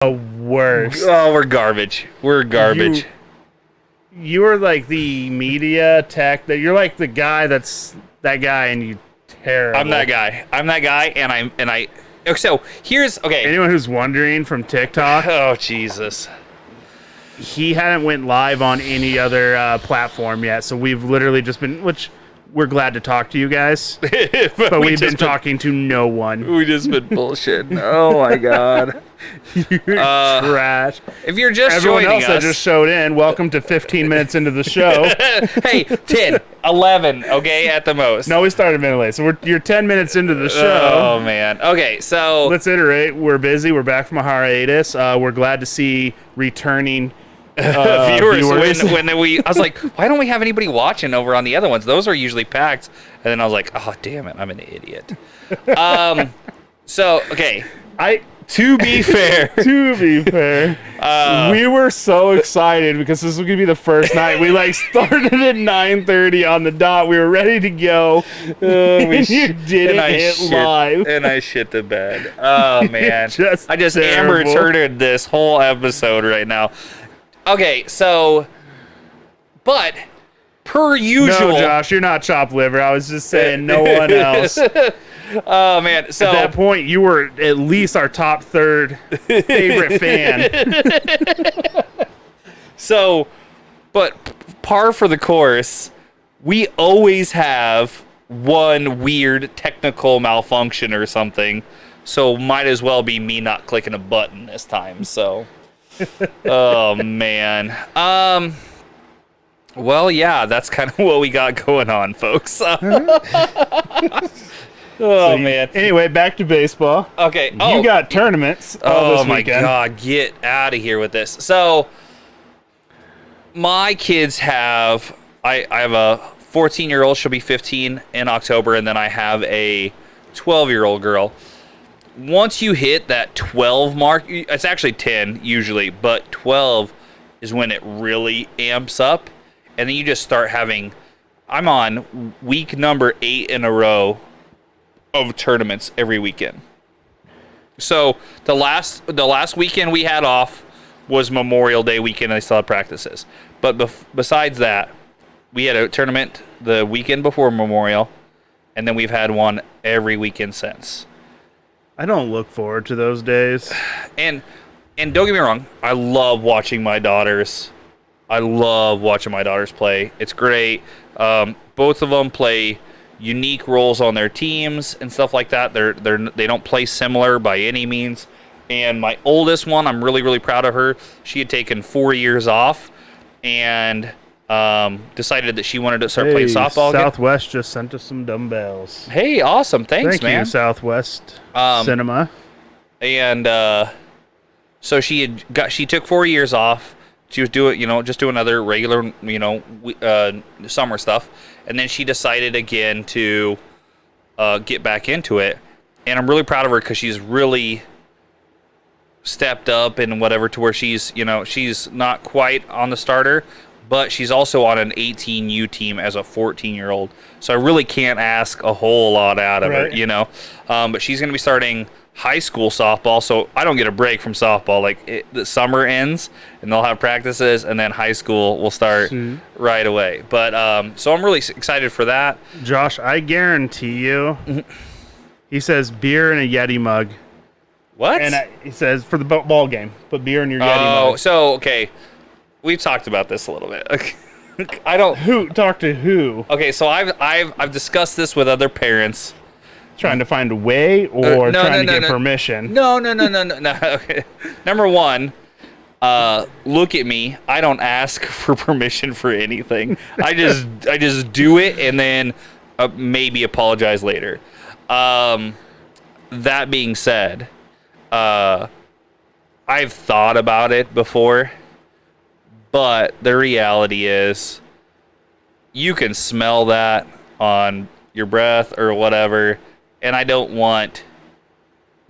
worst. Oh, we're garbage. We're garbage. You're like the media tech. That you're like the guy that's that guy, and you terrible. I'm that guy. And I. So here's okay. Anyone who's wondering from TikTok, Oh Jesus. he hadn't went live on any other platform yet. So we've literally just been, which we're glad to talk to you guys, but we've been talking to no one. We just been bullshitting. Oh my god. You're trash. If you're just Everyone joining else that us, just showed in, welcome to 15 minutes into the show. hey, 10, 11, okay, at the most. No, we started a minute late, so you're 10 minutes into the show. Oh man. Okay, so Let's iterate. We're busy. We're back from a hiatus. We're glad to see returning viewers. When I was like, why don't we have anybody watching over on the other ones? Those are usually packed. And then I was like, oh damn it, I'm an idiot. So okay, to be fair, we were so excited because this was gonna be the first night. We like started at 9:30 on the dot. We were ready to go. You didn't hit live, and I shit the bed. Oh man, I just terrible. Amber Turned this whole episode right now. Okay, so, but per usual. No, Josh, you're not chopped liver. I was just saying, no one else. Oh man! So at that point, you were at least our top third favorite fan. So, but par for the course, we always have one weird technical malfunction or something. So might as well be me not clicking a button this time. So, oh man. Well, yeah, that's kind of what we got going on, folks. Oh man. Anyway, back to baseball. Okay. You got tournaments. Oh this my weekend. God! Get out of here with this. So, my kids have. I have a 14-year-old. She'll be 15 in October, and then I have a 12-year-old girl. Once you hit that 12 mark, it's actually 10 usually, but 12 is when it really amps up, and then you just start having. I'm on week number 8 in a row of tournaments every weekend. So the last weekend we had off was Memorial Day weekend. I still had practices, but besides that, we had a tournament the weekend before Memorial, and then we've had one every weekend since. I don't look forward to those days. And don't get me wrong, I love watching my daughters. I love watching my daughters play. It's great. Both of them play unique roles on their teams and stuff like that. They don't play similar by any means. And my oldest one, I'm really, really proud of her. She had taken 4 years off and decided that she wanted to start playing softball again. Southwest just sent us some dumbbells. Hey, awesome. Thanks, man. Thank you, Southwest Cinema. And so she took 4 years off. She was just doing other regular, summer stuff. And then she decided again to get back into it. And I'm really proud of her because she's really stepped up and whatever to where she's not quite on the starter, but she's also on an 18U team as a 14-year-old. So I really can't ask a whole lot out of her, But she's going to be starting high school softball, so I don't get a break from softball. The summer ends and they'll have practices, and then high school will start right away. But so I'm really excited for that. Josh, I guarantee you, he says beer in a Yeti mug. What? And he says for the ball game, put beer in your Yeti mug. Oh, so okay, we've talked about this a little bit. I don't. Who talk to who? Okay, so I've discussed this with other parents. Trying to find a way or trying to get permission? No. Okay. Number one, look at me. I don't ask for permission for anything. I just do it and then maybe apologize later. That being said, I've thought about it before, but the reality is you can smell that on your breath or whatever. And I don't want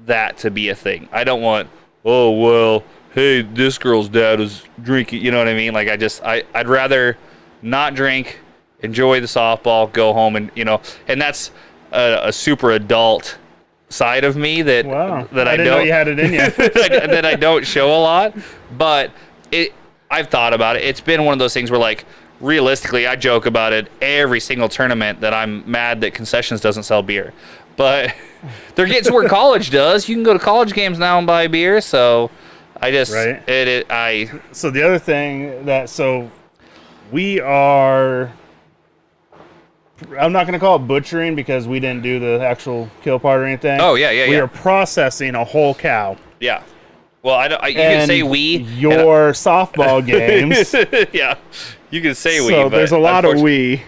that to be a thing. I don't want, oh, well, hey, this girl's dad was drinking. You know what I mean? I'd rather not drink, enjoy the softball, go home, and that's a super adult side of me that Wow. that I I didn't know don't you had it in you. that I don't show a lot. But I've thought about it. It's been one of those things where, like, realistically, I joke about it every single tournament that I'm mad that Concessions doesn't sell beer. But they're getting to where college does. You can go to college games now and buy beer. So I just Right. So the other thing we are. I'm not going to call it butchering because we didn't do the actual kill part or anything. Oh, yeah. We are processing a whole cow. Yeah. Well, you can say we. Your softball games. Yeah. You can say we. So but there's a lot of we.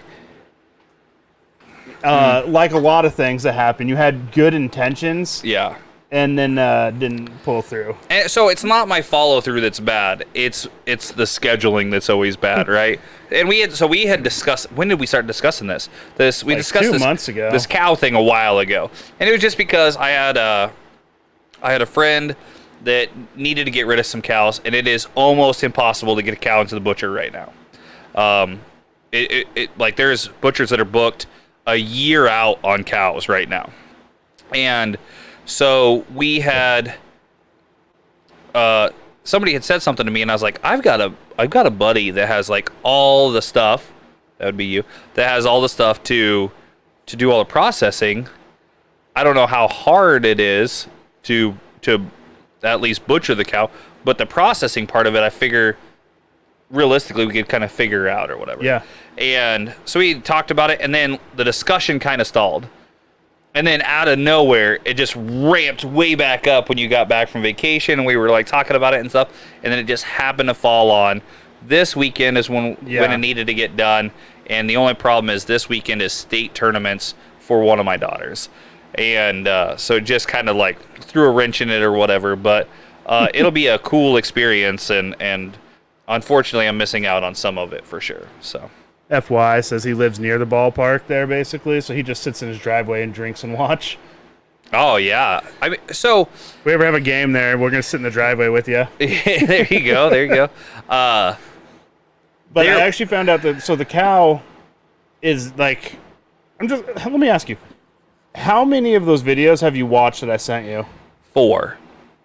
Like a lot of things that happen. You had good intentions. Yeah. And then didn't pull through. And so it's not my follow through that's bad. It's the scheduling that's always bad, right? And we had discussed. When did we start discussing this? We discussed 2 this months ago. This cow thing a while ago, and it was just because I had a friend that needed to get rid of some cows, and it is almost impossible to get a cow into the butcher right now. Like there's butchers that are booked a year out on cows right now, and so we had somebody had said something to me, and I was like, I've got a buddy that has like all the stuff. That would be you. That has all the stuff to do all the processing. I don't know how hard it is to at least butcher the cow, but the processing part of it, I figure realistically we could kind of figure out or whatever. Yeah. And so we talked about it, and then the discussion kind of stalled. And then out of nowhere, it just ramped way back up when you got back from vacation, and we were like talking about it and stuff. And then it just happened to fall on this weekend is when it needed to get done. And the only problem is this weekend is state tournaments for one of my daughters, and so just kind of like threw a wrench in it or whatever. But it'll be a cool experience, and unfortunately, I'm missing out on some of it for sure. So. FY says he lives near the ballpark there, basically, so he just sits in his driveway and drinks and watch. Oh yeah, I mean, so if we ever have a game there, we're gonna sit in the driveway with you. There you go. But I actually found out that the cow is like, let me ask you, how many of those videos have you watched that I sent you? 4.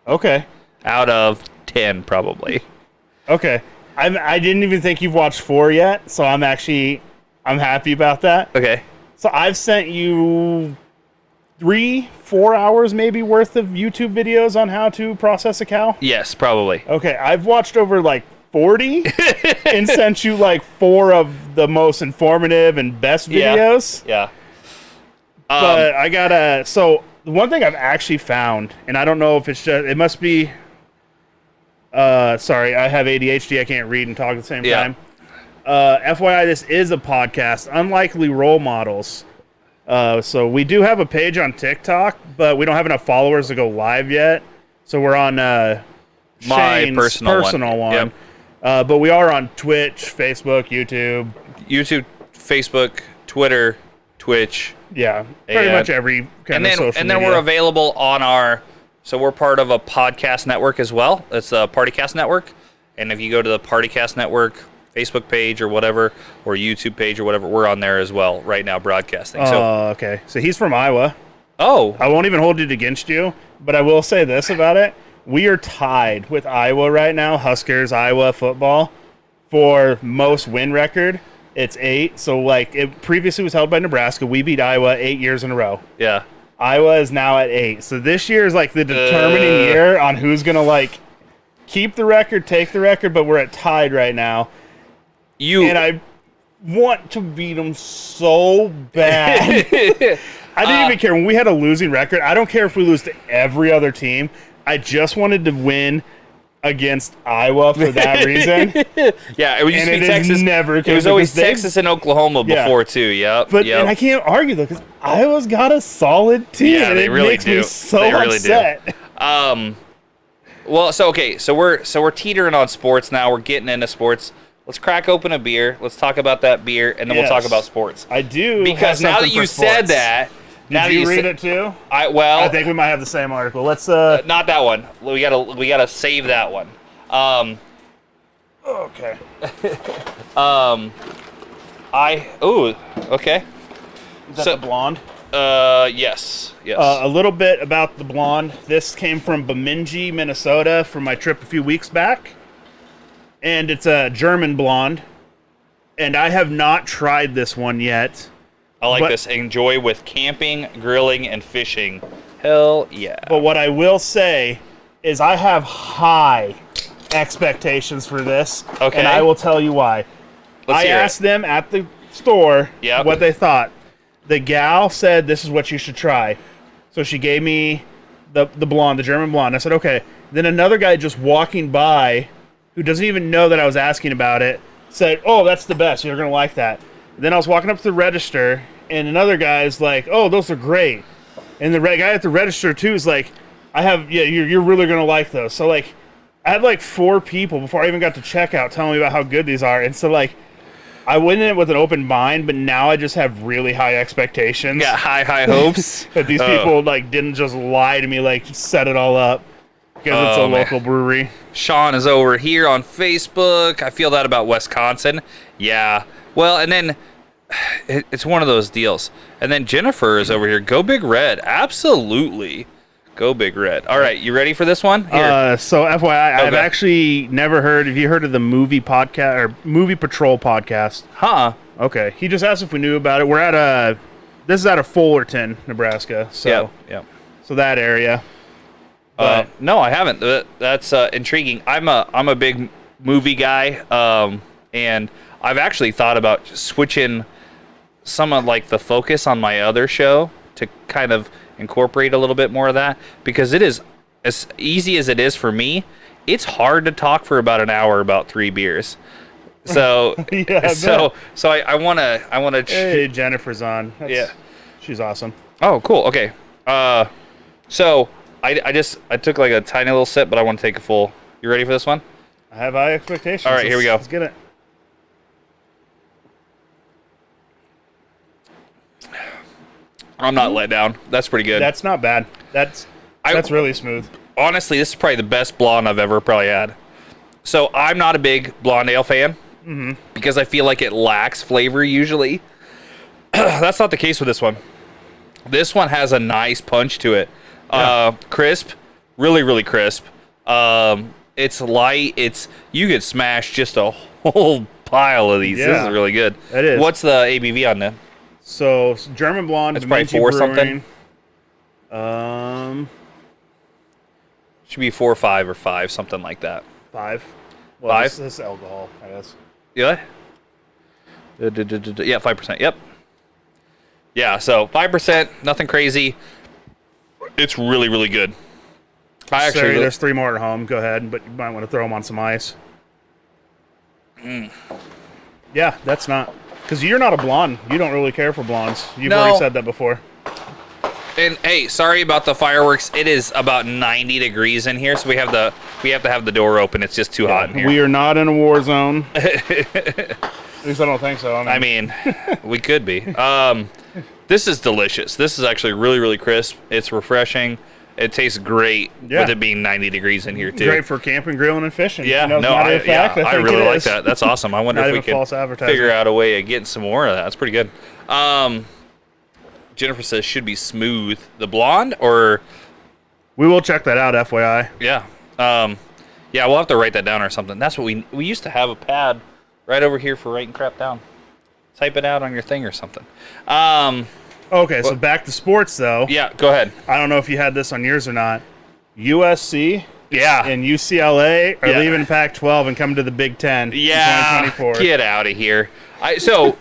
Okay. Out of 10, probably. Okay. I didn't even think you've watched 4 yet, so I'm happy about that. Okay. So I've sent you 3-4 hours maybe worth of YouTube videos on how to process a cow. Yes, probably. Okay, I've watched over like 40 and sent you like 4 of the most informative and best videos. Yeah. But I gotta. So the one thing I've actually found, and I don't know if it's just, it must be. Sorry, I have ADHD. I can't read and talk at the same time. FYI, this is a podcast. Unlikely role models. So we do have a page on TikTok, but we don't have enough followers to go live yet. So we're on my Shane's personal one. Yep. But we are on Twitch, Facebook, YouTube, Facebook, Twitter, Twitch. Yeah, pretty much every kind of social media. And then we're available on our. So we're part of a podcast network as well. It's a PartyCast network. And if you go to the PartyCast network Facebook page or whatever, or YouTube page or whatever, we're on there as well right now broadcasting. Okay. So he's from Iowa. Oh. I won't even hold it against you, but I will say this about it. We are tied with Iowa right now, Huskers, Iowa football, for most win record. It's 8. So, like, it previously was held by Nebraska. We beat Iowa 8 years in a row. Yeah. Iowa is now at 8. So this year is like the determining year on who's going to like keep the record, take the record, but we're at tied right now. And I want to beat them so bad. I didn't even care. When we had a losing record, I don't care if we lose to every other team. I just wanted to win against Iowa for that reason. Yeah, it used to be Texas. It was always Texas and Oklahoma before too. Yep. But and I can't argue though because Iowa's got a solid team. Yeah, and they really makes do. Me so they really upset. Do. Well, so we're teetering on sports now. We're getting into sports. Let's crack open a beer. Let's talk about that beer, and then we'll talk about sports. I do because now that you said that. Did you read it too? I think we might have the same article. Let's not that one. We gotta save that one. Okay. Okay. Is that the blonde? Yes. A little bit about the blonde. This came from Bemidji, Minnesota, from my trip a few weeks back. And it's a German blonde. And I have not tried this one yet. I like this. Enjoy with camping, grilling, and fishing. Hell yeah. But what I will say is I have high expectations for this. Okay. And I will tell you why. Let's I hear asked them at the store what they thought. The gal said this is what you should try. So she gave me the blonde, the German blonde. I said, okay. Then another guy just walking by who doesn't even know that I was asking about it said, oh, that's the best. You're going to like that. Then I was walking up to the register, and another guy's like, oh, those are great. And the guy at the register, too, is like, you're really going to like those. So, like, I had, like, 4 people before I even got to checkout telling me about how good these are. And so, like, I went in with an open mind, but now I just have really high expectations. Yeah, high hopes. That these people, like, didn't just lie to me, like, set it all up. Because it's a local brewery. Sean is over here on Facebook. I feel that about Wisconsin. Yeah. Well, and then it's one of those deals. And then Jennifer is over here. Go Big Red. Absolutely. Go Big Red. All right, you ready for this one? Here. So FYI, I've actually never heard. Have you heard of the Movie Podcast or Movie Patrol podcast? Huh. Okay. He just asked if we knew about it. We're at this is out of Fullerton, Nebraska. So yeah. So that area. No, I haven't. That's intriguing. I'm a big movie guy, and I've actually thought about switching some of like the focus on my other show to kind of incorporate a little bit more of that, because it is as easy as it is for me. It's hard to talk for about an hour about 3 beers. So I want to. Hey, Jennifer's on. Yeah, she's awesome. Oh, cool. Okay. So. I took like a tiny little sip, but I want to take a full. You ready for this one? I have high expectations. All right, here we go. Let's get it. I'm not let down. That's pretty good. That's not bad. That's really smooth. Honestly, this is probably the best blonde I've ever probably had. So I'm not a big blonde ale fan because I feel like it lacks flavor usually. That's not the case with this one. This one has a nice punch to it. Yeah. Crisp, really, really crisp. It's light. You could smash just a whole pile of these. Yeah. This is really good. It is. What's the ABV on that? So German blonde. It's probably 4 something. Should be 4 or 5 or 5, something like that. 5. Well, 5. This is alcohol, I guess. Yeah. Yeah, 5%. Yep. Yeah. So 5%. Nothing crazy. It's really, really good. Sorry, there's 3 more at home. Go ahead, but you might want to throw them on some ice. Yeah, that's not... Because you're not a blonde. You don't really care for blondes. You've already said that before. And, hey, sorry about the fireworks. It is about 90 degrees in here, so we have to have the door open. It's just too hot in here. We are not in a war zone. At least I don't think so. I mean we could be. This is delicious. This is actually really, really crisp. It's refreshing. It tastes great with it being 90 degrees in here, too. Great for camping, grilling, and fishing. Yeah, I really like that. That's awesome. I wonder if we can figure out a way of getting some more of that. That's pretty good. Jennifer says should be smooth. The blonde, or... We will check that out, FYI. Yeah. Yeah, we'll have to write that down or something. That's what we used to have a pad right over here for writing crap down. Type it out on your thing or something. Okay, so back to sports, though. Yeah, go ahead. I don't know if you had this on yours or not. USC and UCLA are leaving Pac-12 and coming to the Big Ten in 2024. Get out of here. So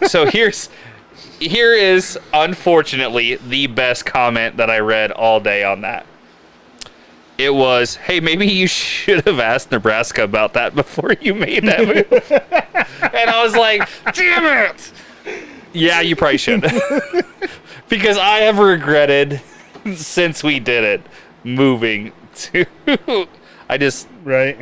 here is, unfortunately, the best comment that I read all day on that. It was, hey, maybe you should have asked Nebraska about that before you made that move. And I was like, damn it. Yeah, you probably should. Because I have regretted, since we did it, moving to... Right.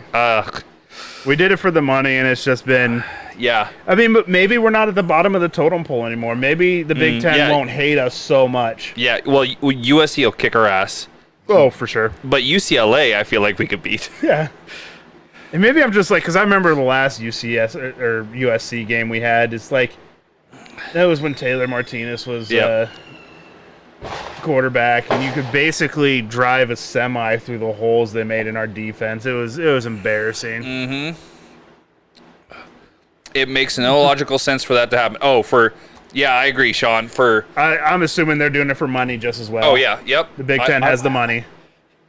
We did it for the money, and it's just been... Yeah. I mean, but maybe we're not at the bottom of the totem pole anymore. Maybe the Big Ten won't hate us so much. Yeah, well, USC will kick our ass. Oh, for sure. But UCLA, I feel like we could beat. Yeah. And maybe I'm just like, because I remember the last UCS or USC game we had. It's like, that was when Taylor Martinez was quarterback, and you could basically drive a semi through the holes they made in our defense. It was embarrassing. Mm-hmm. It makes no logical sense for that to happen. Yeah, I agree, Sean. I'm assuming they're doing it for money just as well. Oh yeah, yep. The Big Ten has the money.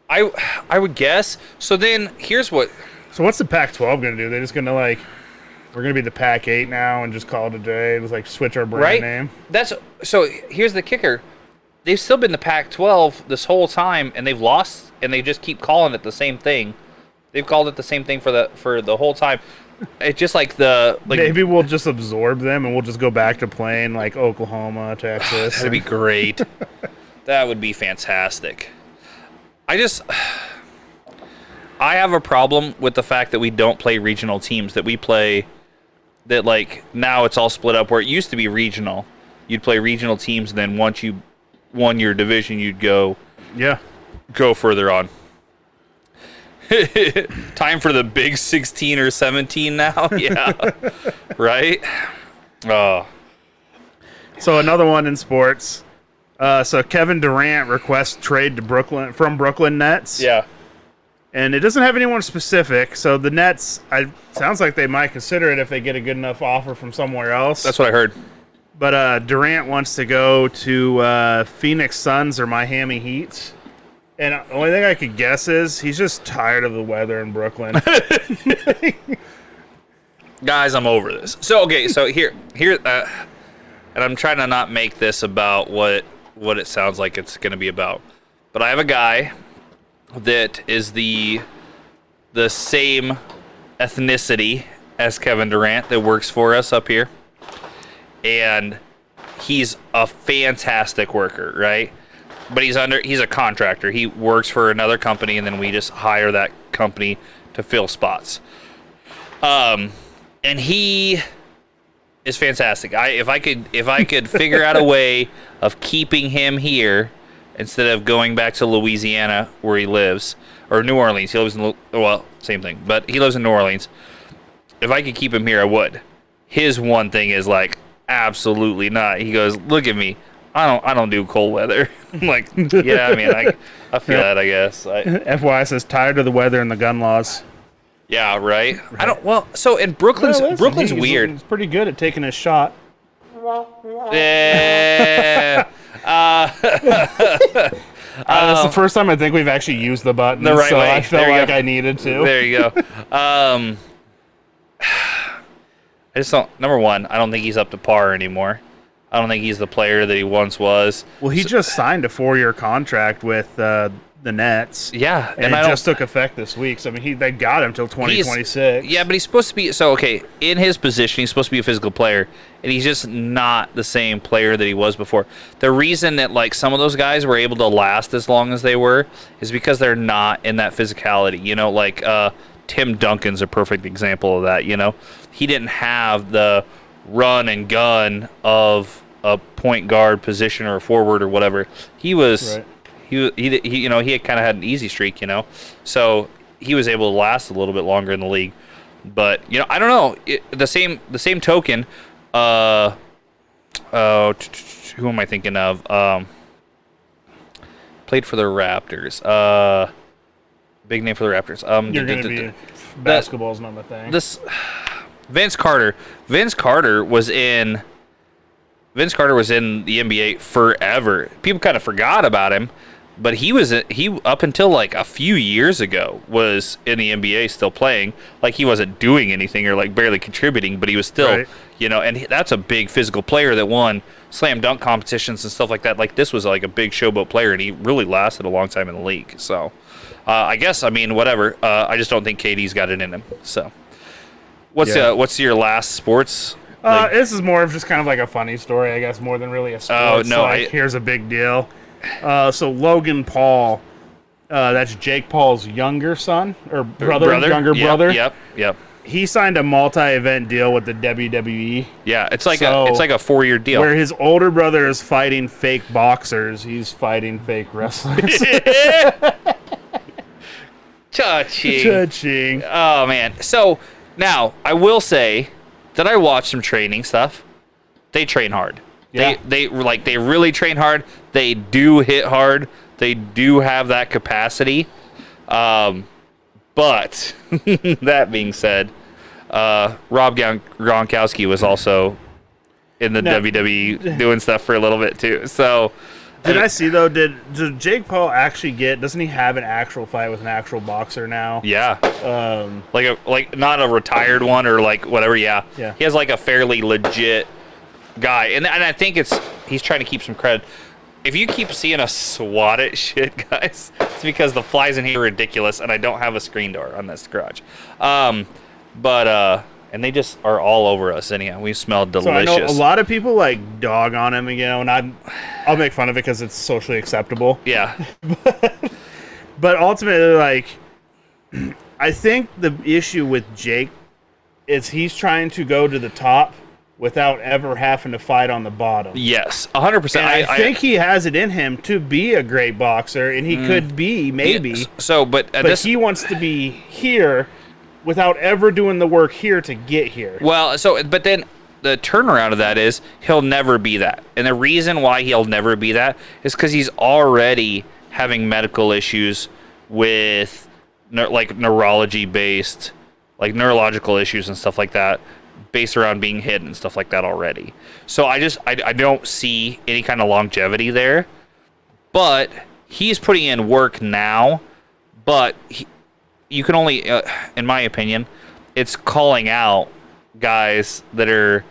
I would guess. So then here's what. So what's the Pac-12 going to do? They're just going to we're going to be the Pac-8 now and just call it a day. Just switch our brand name. So here's the kicker. They've still been the Pac-12 this whole time, and they've lost, and they just keep calling it the same thing. They've called it the same thing for the whole time. It's just maybe we'll just absorb them and we'll just go back to playing Oklahoma, Texas. That'd be great. That would be fantastic. I have a problem with the fact that we don't play regional teams, that we play that now it's all split up where it used to be regional. You'd play regional teams, and then once you won your division, you'd go further on. Time for the big 16 or 17 now. Yeah. Right? Oh. So another one in sports. So Kevin Durant requests trade to from Brooklyn Nets. Yeah. And it doesn't have anyone specific, so the Nets, sounds like they might consider it if they get a good enough offer from somewhere else. That's what I heard. But Durant wants to go to Phoenix Suns or Miami Heat. And the only thing I could guess is he's just tired of the weather in Brooklyn. Guys, I'm over this. So here, and I'm trying to not make this about what it sounds like it's going to be about. But I have a guy that is the same ethnicity as Kevin Durant that works for us up here. And he's a fantastic worker, right? But he's a contractor. He works for another company, and then we just hire that company to fill spots. And he is fantastic. If I could figure out a way of keeping him here instead of going back to Louisiana where he lives, or New Orleans. He lives in same thing, but he lives in New Orleans. If I could keep him here, I would. His one thing is absolutely not. He goes, look at me. I don't do cold weather. I'm like, yeah, I mean, I feel that, I guess. FYI says tired of the weather and the gun laws. Yeah, right. So in Brooklyn's weird. He's pretty good at taking a shot. Yeah. That's the first time I think we've actually used the button, the right way. I felt I needed to. There you go. I just don't. Number one, I don't think he's up to par anymore. I don't think he's the player that he once was. Well, he just signed a 4-year contract with the Nets. Yeah, and it just took effect this week. So I mean, they got him till 2026. Yeah, but he's supposed to be. So okay, in his position, he's supposed to be a physical player, and he's just not the same player that he was before. The reason that some of those guys were able to last as long as they were is because they're not in that physicality. Tim Duncan's a perfect example of that. He didn't have the run and gun of a point guard position or a forward or whatever. He was. Right. He had kind of had an easy streak, so he was able to last a little bit longer in the league. But I don't know. The same token. Who am I thinking of? Played for the Raptors. Big name for the Raptors. You're gonna be basketball's not my thing. Vince Carter. Vince Carter was in the NBA forever. People kind of forgot about him. But he up until a few years ago was in the NBA still playing. He wasn't doing anything or barely contributing, but he was still, right. And that's a big physical player that won slam dunk competitions and stuff like that. This was a big showboat player, and he really lasted a long time in the league. So I guess, whatever. I just don't think KD's got it in him. So what's your last sports? This is more of just kind of a funny story, I guess, more than really a sports. Oh, no. Here's a big deal. So Logan Paul, that's Jake Paul's younger son or younger brother. Yep. He signed a multi-event deal with the WWE. Yeah, it's like a 4-year deal. Where his older brother is fighting fake boxers, he's fighting fake wrestlers. Cha-ching. Oh man. So now I will say that I watched some training stuff. They train hard. Yeah. They really train hard. They do hit hard. They do have that capacity. But that being said, Rob Gronkowski was also in the WWE doing stuff for a little bit too. So did I see though? Did Jake Paul actually doesn't he have an actual fight with an actual boxer now? Yeah. Like not a retired one or like whatever. Yeah. Yeah. He has like a fairly legit guy, and I think he's trying to keep some credit. If you keep seeing us swat at shit, guys, it's because the flies in here are ridiculous, and I don't have a screen door on this garage. And they just are all over us anyhow. We smell delicious. So I know a lot of people like dog on him, and I'll make fun of it because it's socially acceptable. Yeah. But ultimately, like, I think the issue with Jake is he's trying to go to the top without ever having to fight on the bottom. Yes, 100%. I think he has it in him to be a great boxer, and he could be, maybe. Yeah, so, but he wants to be here without ever doing the work here to get here. Well, but then the turnaround of that is he'll never be that. And the reason why he'll never be that is because he's already having medical issues with neurology-based, like neurological issues and stuff like that, based around being hit and stuff like that already. So I don't see any kind of longevity there. But he's putting in work now, but you can only, in my opinion, it's calling out guys that are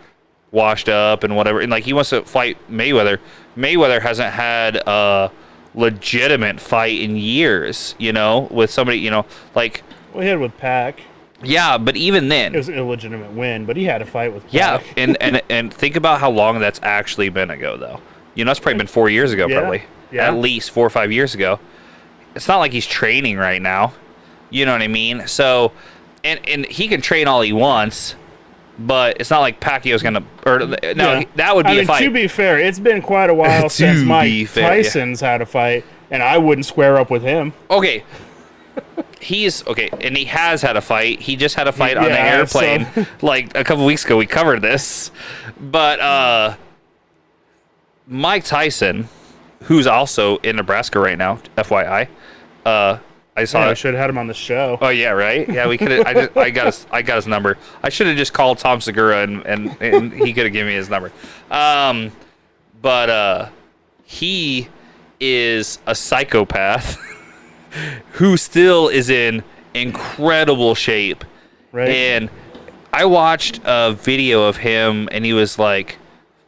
washed up and whatever. And like he wants to fight Mayweather. Mayweather hasn't had a legitimate fight in years, with somebody, like. Well, he had with Pac. Yeah, but even then, it was an illegitimate win. But he had a fight with Pac. Yeah, and think about how long that's actually been ago, though. It's probably been 4 years ago, probably. Yeah. At least 4 or 5 years ago. It's not like he's training right now. You know what I mean? So, and he can train all he wants, but it's not like Pacquiao's gonna. That would be a fight. To be fair, it's been quite a while since Mike Tyson's had a fight, and I wouldn't square up with him. Okay. And he has had a fight. He just had a fight on the airplane like a couple weeks ago. We covered this, but Mike Tyson, who's also in Nebraska right now, FYI. I should have had him on the show. Oh yeah, right. Yeah, we could. I got his number. I should have just called Tom Segura and he could have given me his number. But he is a psychopath who still is in incredible shape. Right. And I watched a video of him, and he was like,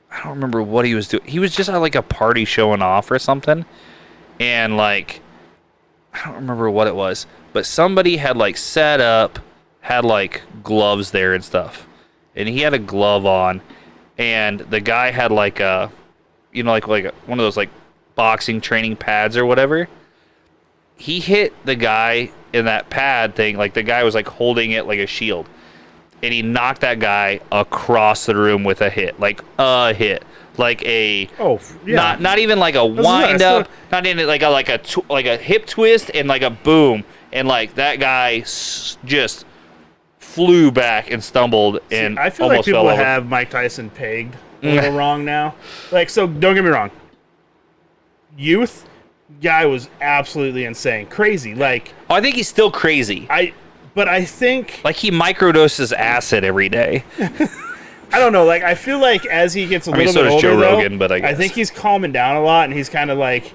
I don't remember what he was doing. He was just at like a party showing off or something, and like. I don't remember what it was, but somebody had like set up, had like gloves there and stuff, and he had a glove on, and the guy had like a, like one of those like boxing training pads or whatever. He hit the guy in that pad thing, like the guy was like holding it like a shield, and he knocked that guy across the room with a hit, like a hit. Like a not even like a wind up, not even like a hip twist and like a boom, and like that guy just flew back and stumbled and I feel almost like fell people over. have Mike Tyson pegged a little wrong now. Like, so don't get me wrong. Youth guy was absolutely insane, crazy. Like, I think he's still crazy. But I think like he microdoses acid every day. I don't know. Like, I feel like as he gets a little bit older, Joe Rogan, but I think he's calming down a lot, and he's kind of like,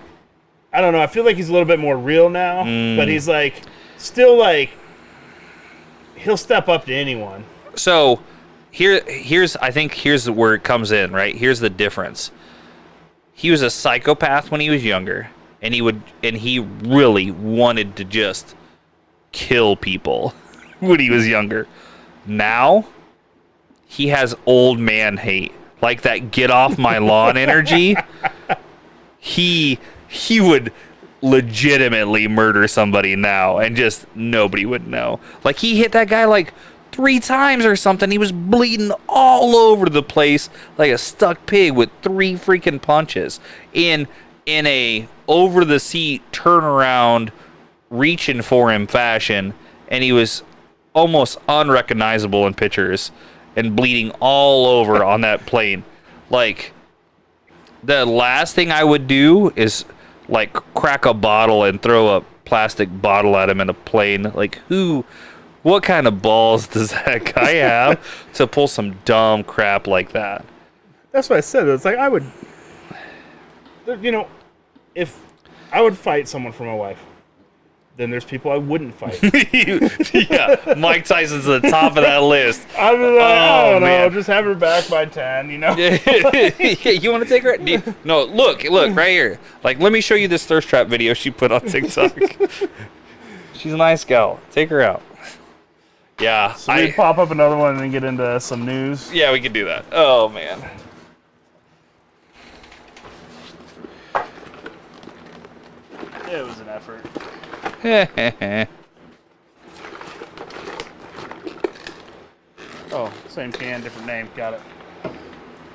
I don't know. I feel like he's a little bit more real now, but he's like, still like, he'll step up to anyone. So, here's where it comes in. Right, here's the difference. He was a psychopath when he was younger, and he really wanted to just kill people when he was younger. Now. He has old man hate, like that get off my lawn energy. He would legitimately murder somebody now, and just nobody would know. Like he hit that guy like 3 times or something. He was bleeding all over the place like a stuck pig with 3 freaking punches in a over the seat turnaround, reaching for him fashion, and he was almost unrecognizable in pictures. And bleeding all over on that plane. Like, The last thing I would do is like crack a bottle and throw a plastic bottle at him in a plane. Like what kind of balls does that guy have to pull some dumb crap like that? That's what I said. It's like I would, if I would fight someone for my wife, then there's people I wouldn't fight. Yeah, Mike Tyson's at the top of that list. I'd be like, I don't know, just have her back by 10, You want to take her? No, look, right here. Like, let me show you this thirst trap video she put on TikTok. She's a nice gal. Take her out. Yeah. So we pop up another one and then get into some news. Yeah, we could do that. Oh, man. It was an effort. Oh, same can, different name. Got it.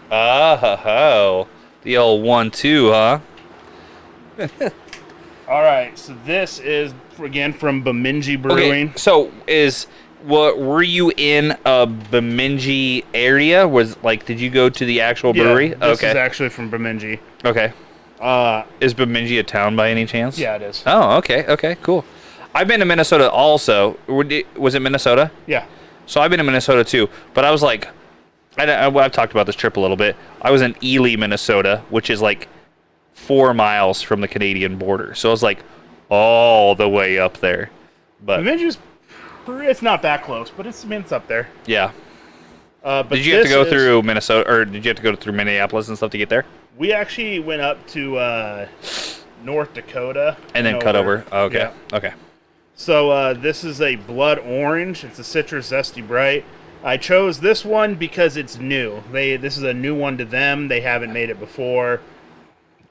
Oh, the old 1-2, huh? All right, so this is again from Bemidji Brewing. Okay, so were you in a Bemidji area? Did you go to the actual brewery? This is actually from Bemidji. Okay. Is Bemidji a town by any chance? Yeah, it is. Oh, okay, cool. I've been to Minnesota also. Was it Minnesota? Yeah. So I've been to Minnesota too, but I was like, I've talked about this trip a little bit. I was in Ely, Minnesota, which is like 4 miles from the Canadian border. So I was like all the way up there. But Bemidji's, it's not that close, but it's up there. Yeah. But did you have to go through Minnesota, or did you have to go through Minneapolis and stuff to get there? We actually went up to North Dakota. And then cut over. Oh, okay. Yeah. Okay. So this is a Blood Orange. It's a citrus zesty bright. I chose this one because it's new. This is a new one to them. They haven't made it before.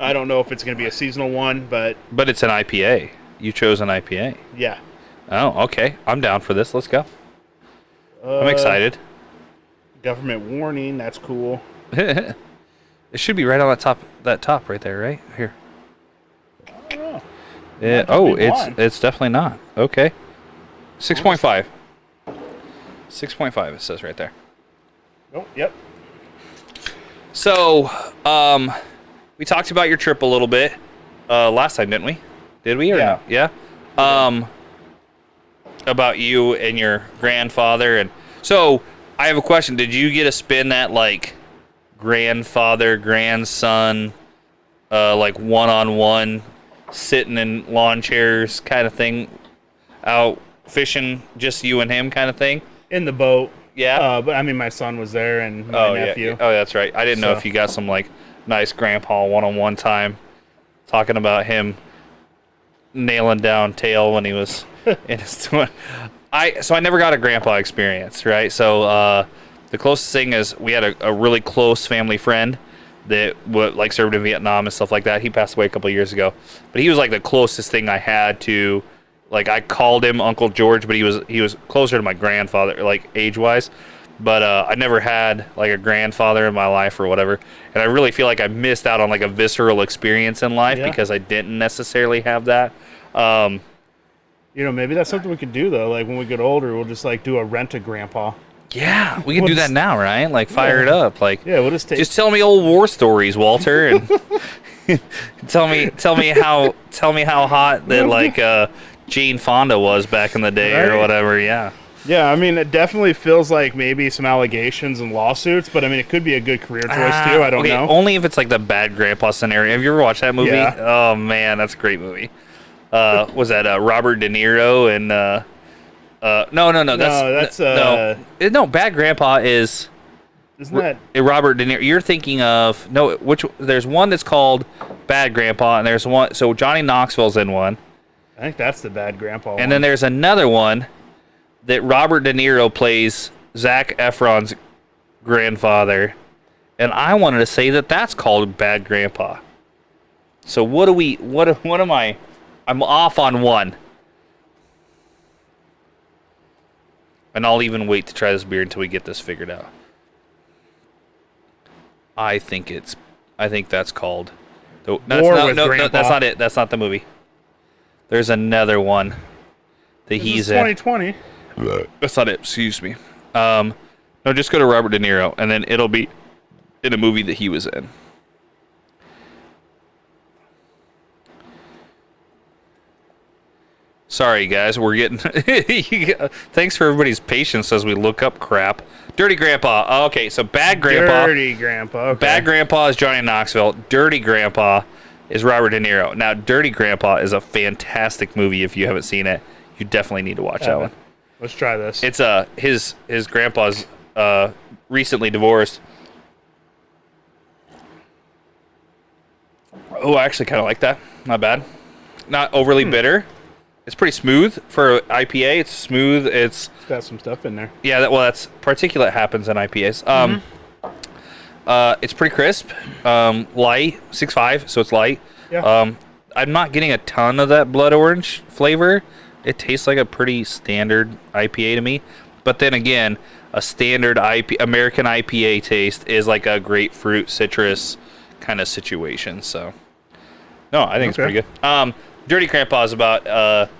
I don't know if it's going to be a seasonal one, but it's an IPA. You chose an IPA. Yeah. Oh, okay. I'm down for this. Let's go. I'm excited. Government warning. That's cool. It should be right on that top right there, right? Here. I don't know. Yeah. It's definitely not. Okay. 6.5. 6.5 it says right there. Oh, yep. So, we talked about your trip a little bit last time, didn't we? Did we or Yeah. no? Yeah. About you and your grandfather, and so I have a question. Did you get to spend that like grandfather grandson like one-on-one sitting in lawn chairs kind of thing out fishing, just you and him kind of thing? In the boat. Yeah. But I mean, my son was there and my nephew. Yeah. Oh, that's right. I didn't know if you got some like nice grandpa one-on-one time talking about him nailing down tail when he was in his so I never got a grandpa experience, right? So the closest thing is we had a really close family friend that like served in Vietnam and stuff like that. He passed away a couple of years ago, but he was like the closest thing I had to, like, I called him Uncle George, but he was closer to my grandfather, like age-wise. But I never had like a grandfather in my life or whatever, and I really feel like I missed out on like a visceral experience in life because I didn't necessarily have that. Maybe that's something we could do though. Like when we get older, we'll just like do a rent-a-grandpa. Yeah, we can do that now, right? Like fire it up. Like we'll just tell me old war stories, Walter, and tell me how hot that like Jane Fonda was back in the day or whatever. Yeah. Yeah, I mean, it definitely feels like maybe some allegations and lawsuits, but I mean, it could be a good career choice too. I don't know. Only if it's like the bad grandpa scenario. Have you ever watched that movie? Yeah. Oh man, that's a great movie. Was that Robert De Niro and no, Bad Grandpa is. Isn't that Robert De Niro? You're thinking of there's one that's called Bad Grandpa, and there's one. So Johnny Knoxville's in one. I think that's the Bad Grandpa one. And then there's another one that Robert De Niro plays Zac Efron's grandfather, and I wanted to say that that's called Bad Grandpa. So what am I? I'm off on one. And I'll even wait to try this beer until we get this figured out. I think that's called. No, that's not it. That's not the movie. There's another one that he's in. 2020. That's not it. Excuse me. No, just go to Robert De Niro, and then it'll be in a movie that he was in. Sorry, guys. We're getting... Thanks for everybody's patience as we look up crap. Dirty Grandpa. Oh, okay, so Bad Grandpa. Dirty Grandpa. Okay. Bad Grandpa is Johnny Knoxville. Dirty Grandpa is Robert De Niro. Now, Dirty Grandpa is a fantastic movie. If you haven't seen it, you definitely need to watch that one. Let's try this. It's his grandpa's recently divorced. Oh, I actually kind of like that. Not bad. Not overly bitter. It's pretty smooth for IPA. It's smooth. It's got some stuff in there. Yeah, that's particulate happens in IPAs. It's pretty crisp, light, 6.5, so it's light. Yeah. I'm not getting a ton of that blood orange flavor. It tastes like a pretty standard IPA to me. But then again, a standard American IPA taste is like a grapefruit citrus kind of situation. So, no, I think it's pretty good. Dirty Grandpa is about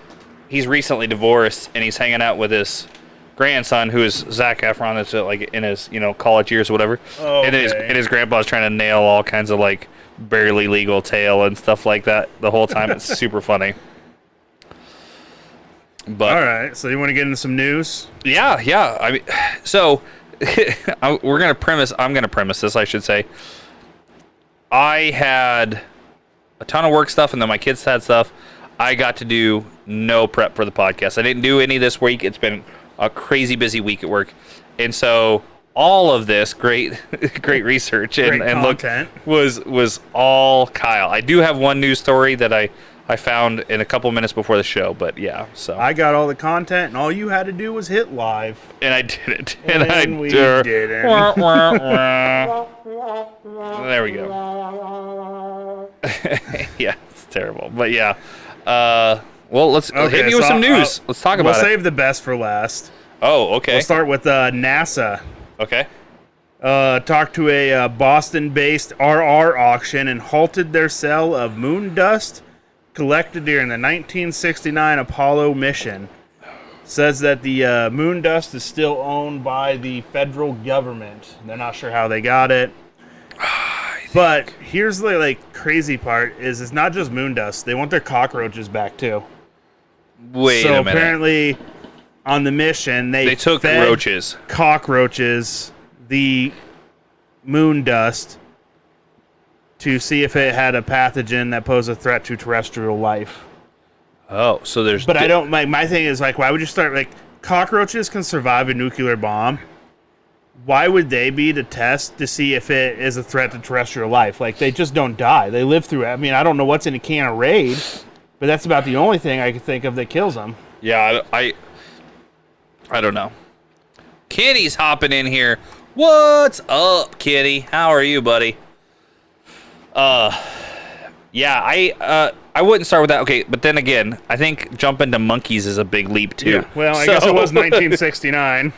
he's recently divorced and he's hanging out with his grandson, who is Zac Efron, that's like in his college years or whatever. Okay. And his grandpa's trying to nail all kinds of like barely legal tale and stuff like that the whole time. It's super funny. But all right, so you want to get into some news? Yeah. I mean, so I'm gonna premise this. I should say. I had a ton of work stuff, and then my kids had stuff. I got to do no prep for the podcast. I didn't do any this week. It's been a crazy busy week at work, and so all of this great research and look was all Kyle. I do have one news story that I found in a couple minutes before the show, but yeah. So I got all the content, and all you had to do was hit live, and I did it, and we didn't. There we go. Yeah, it's terrible, but yeah. Well, let's hit me with some news. Let's talk about it. We'll save the best for last. Oh, okay. We'll start with NASA. Okay. Talked to a Boston-based RR auction and halted their sale of moon dust collected during the 1969 Apollo mission. Says that the moon dust is still owned by the federal government. They're not sure how they got it. But here's the crazy part is it's not just moon dust. They want their cockroaches back too. Wait a minute. So apparently on the mission they took fed roaches. Cockroaches the moon dust to see if it had a pathogen that posed a threat to terrestrial life. Oh, so there's... But I don't... My thing is, why would you start... cockroaches can survive a nuclear bomb. Why would they be to test to see if it is a threat to terrestrial life? They just don't die. They live through it. I mean, I don't know what's in a can of Raid, but that's about the only thing I can think of that kills them. Yeah, I don't know. Kitty's hopping in here. What's up, Kitty? How are you, buddy? Yeah, I wouldn't start with that. Okay, but then again, I think jumping to monkeys is a big leap too. Yeah. Well, I guess it was 1969.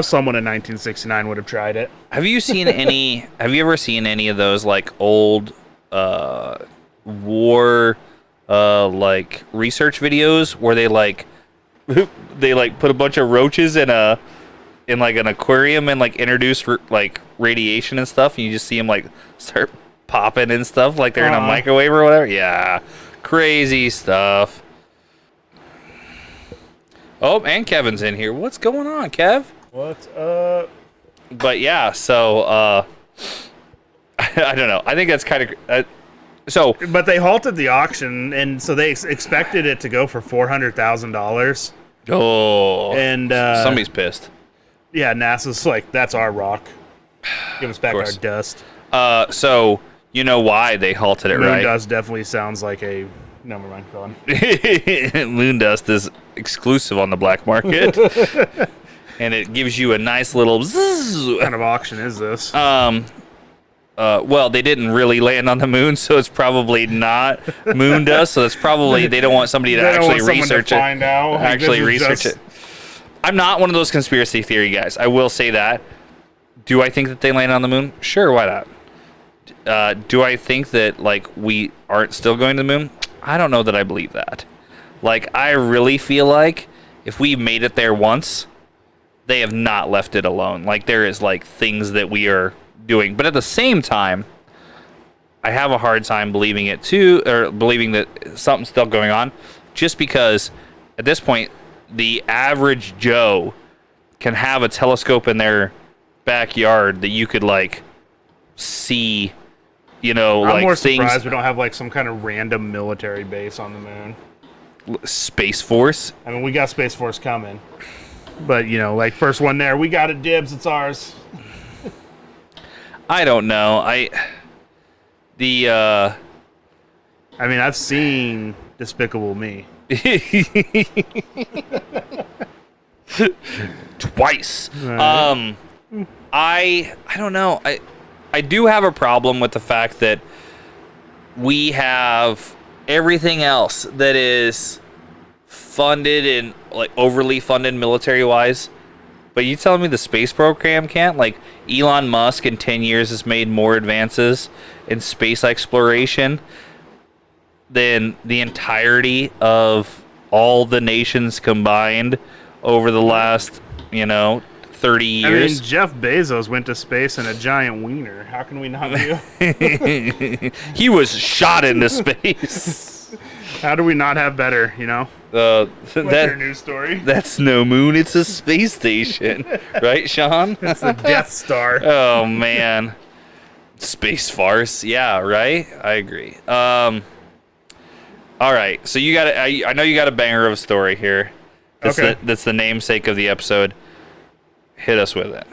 Someone in 1969 would have tried it. Have you ever seen any of those old war research videos where they put a bunch of roaches in an aquarium and introduce radiation and stuff, and you just see them start popping and stuff like they're in a microwave or whatever? Yeah, crazy stuff. Oh, and Kevin's in here. What's going on, Kev? What's up? But yeah, so I don't know. I think that's kind of But they halted the auction, and so they expected it to go for $400,000. Oh, and somebody's pissed. Yeah, NASA's that's our rock. Give us back our dust. So you know why they halted it, right? Moon dust definitely sounds like a... Never mind, go on. Moon dust is exclusive on the black market. And it gives you a nice little zzz. What kind of auction is this? Well, they didn't really land on the moon, so it's probably not moon dust. So it's probably they don't want somebody to actually research it. Find out. Actually research it. I'm not one of those conspiracy theory guys. I will say that. Do I think that they landed on the moon? Sure, why not? Do I think that we aren't still going to the moon? I don't know that I believe that. I really feel like if we made it there once, they have not left it alone. There is things that we are doing, but at the same time, I have a hard time believing it too, or believing that something's still going on. just because at this point the average Joe can have a telescope in their backyard that you could like see, I'm like more things. surprised we don't have like some kind of random military base on the moon. Space Force. I mean, we got Space Force coming, but like first one there, we got it, dibs, it's ours. I don't know. I mean, I've seen Despicable Me. Twice. Right. I don't know. I do have a problem with the fact that we have everything else that is funded and like overly funded military wise. But you telling me the space program can't? Like Elon Musk in 10 years has made more advances in space exploration than the entirety of all the nations combined over the last, 30 years. I mean, Jeff Bezos went to space in a giant wiener. How can we not do? He was shot into space. How do we not have better, What's your news story? That's no moon, it's a space station. Right, Sean? It's the Death Star. Oh, man. Space farce. Yeah, right? I agree. All right, so you got I know you got a banger of a story here. That's the namesake of the episode. Hit us with it.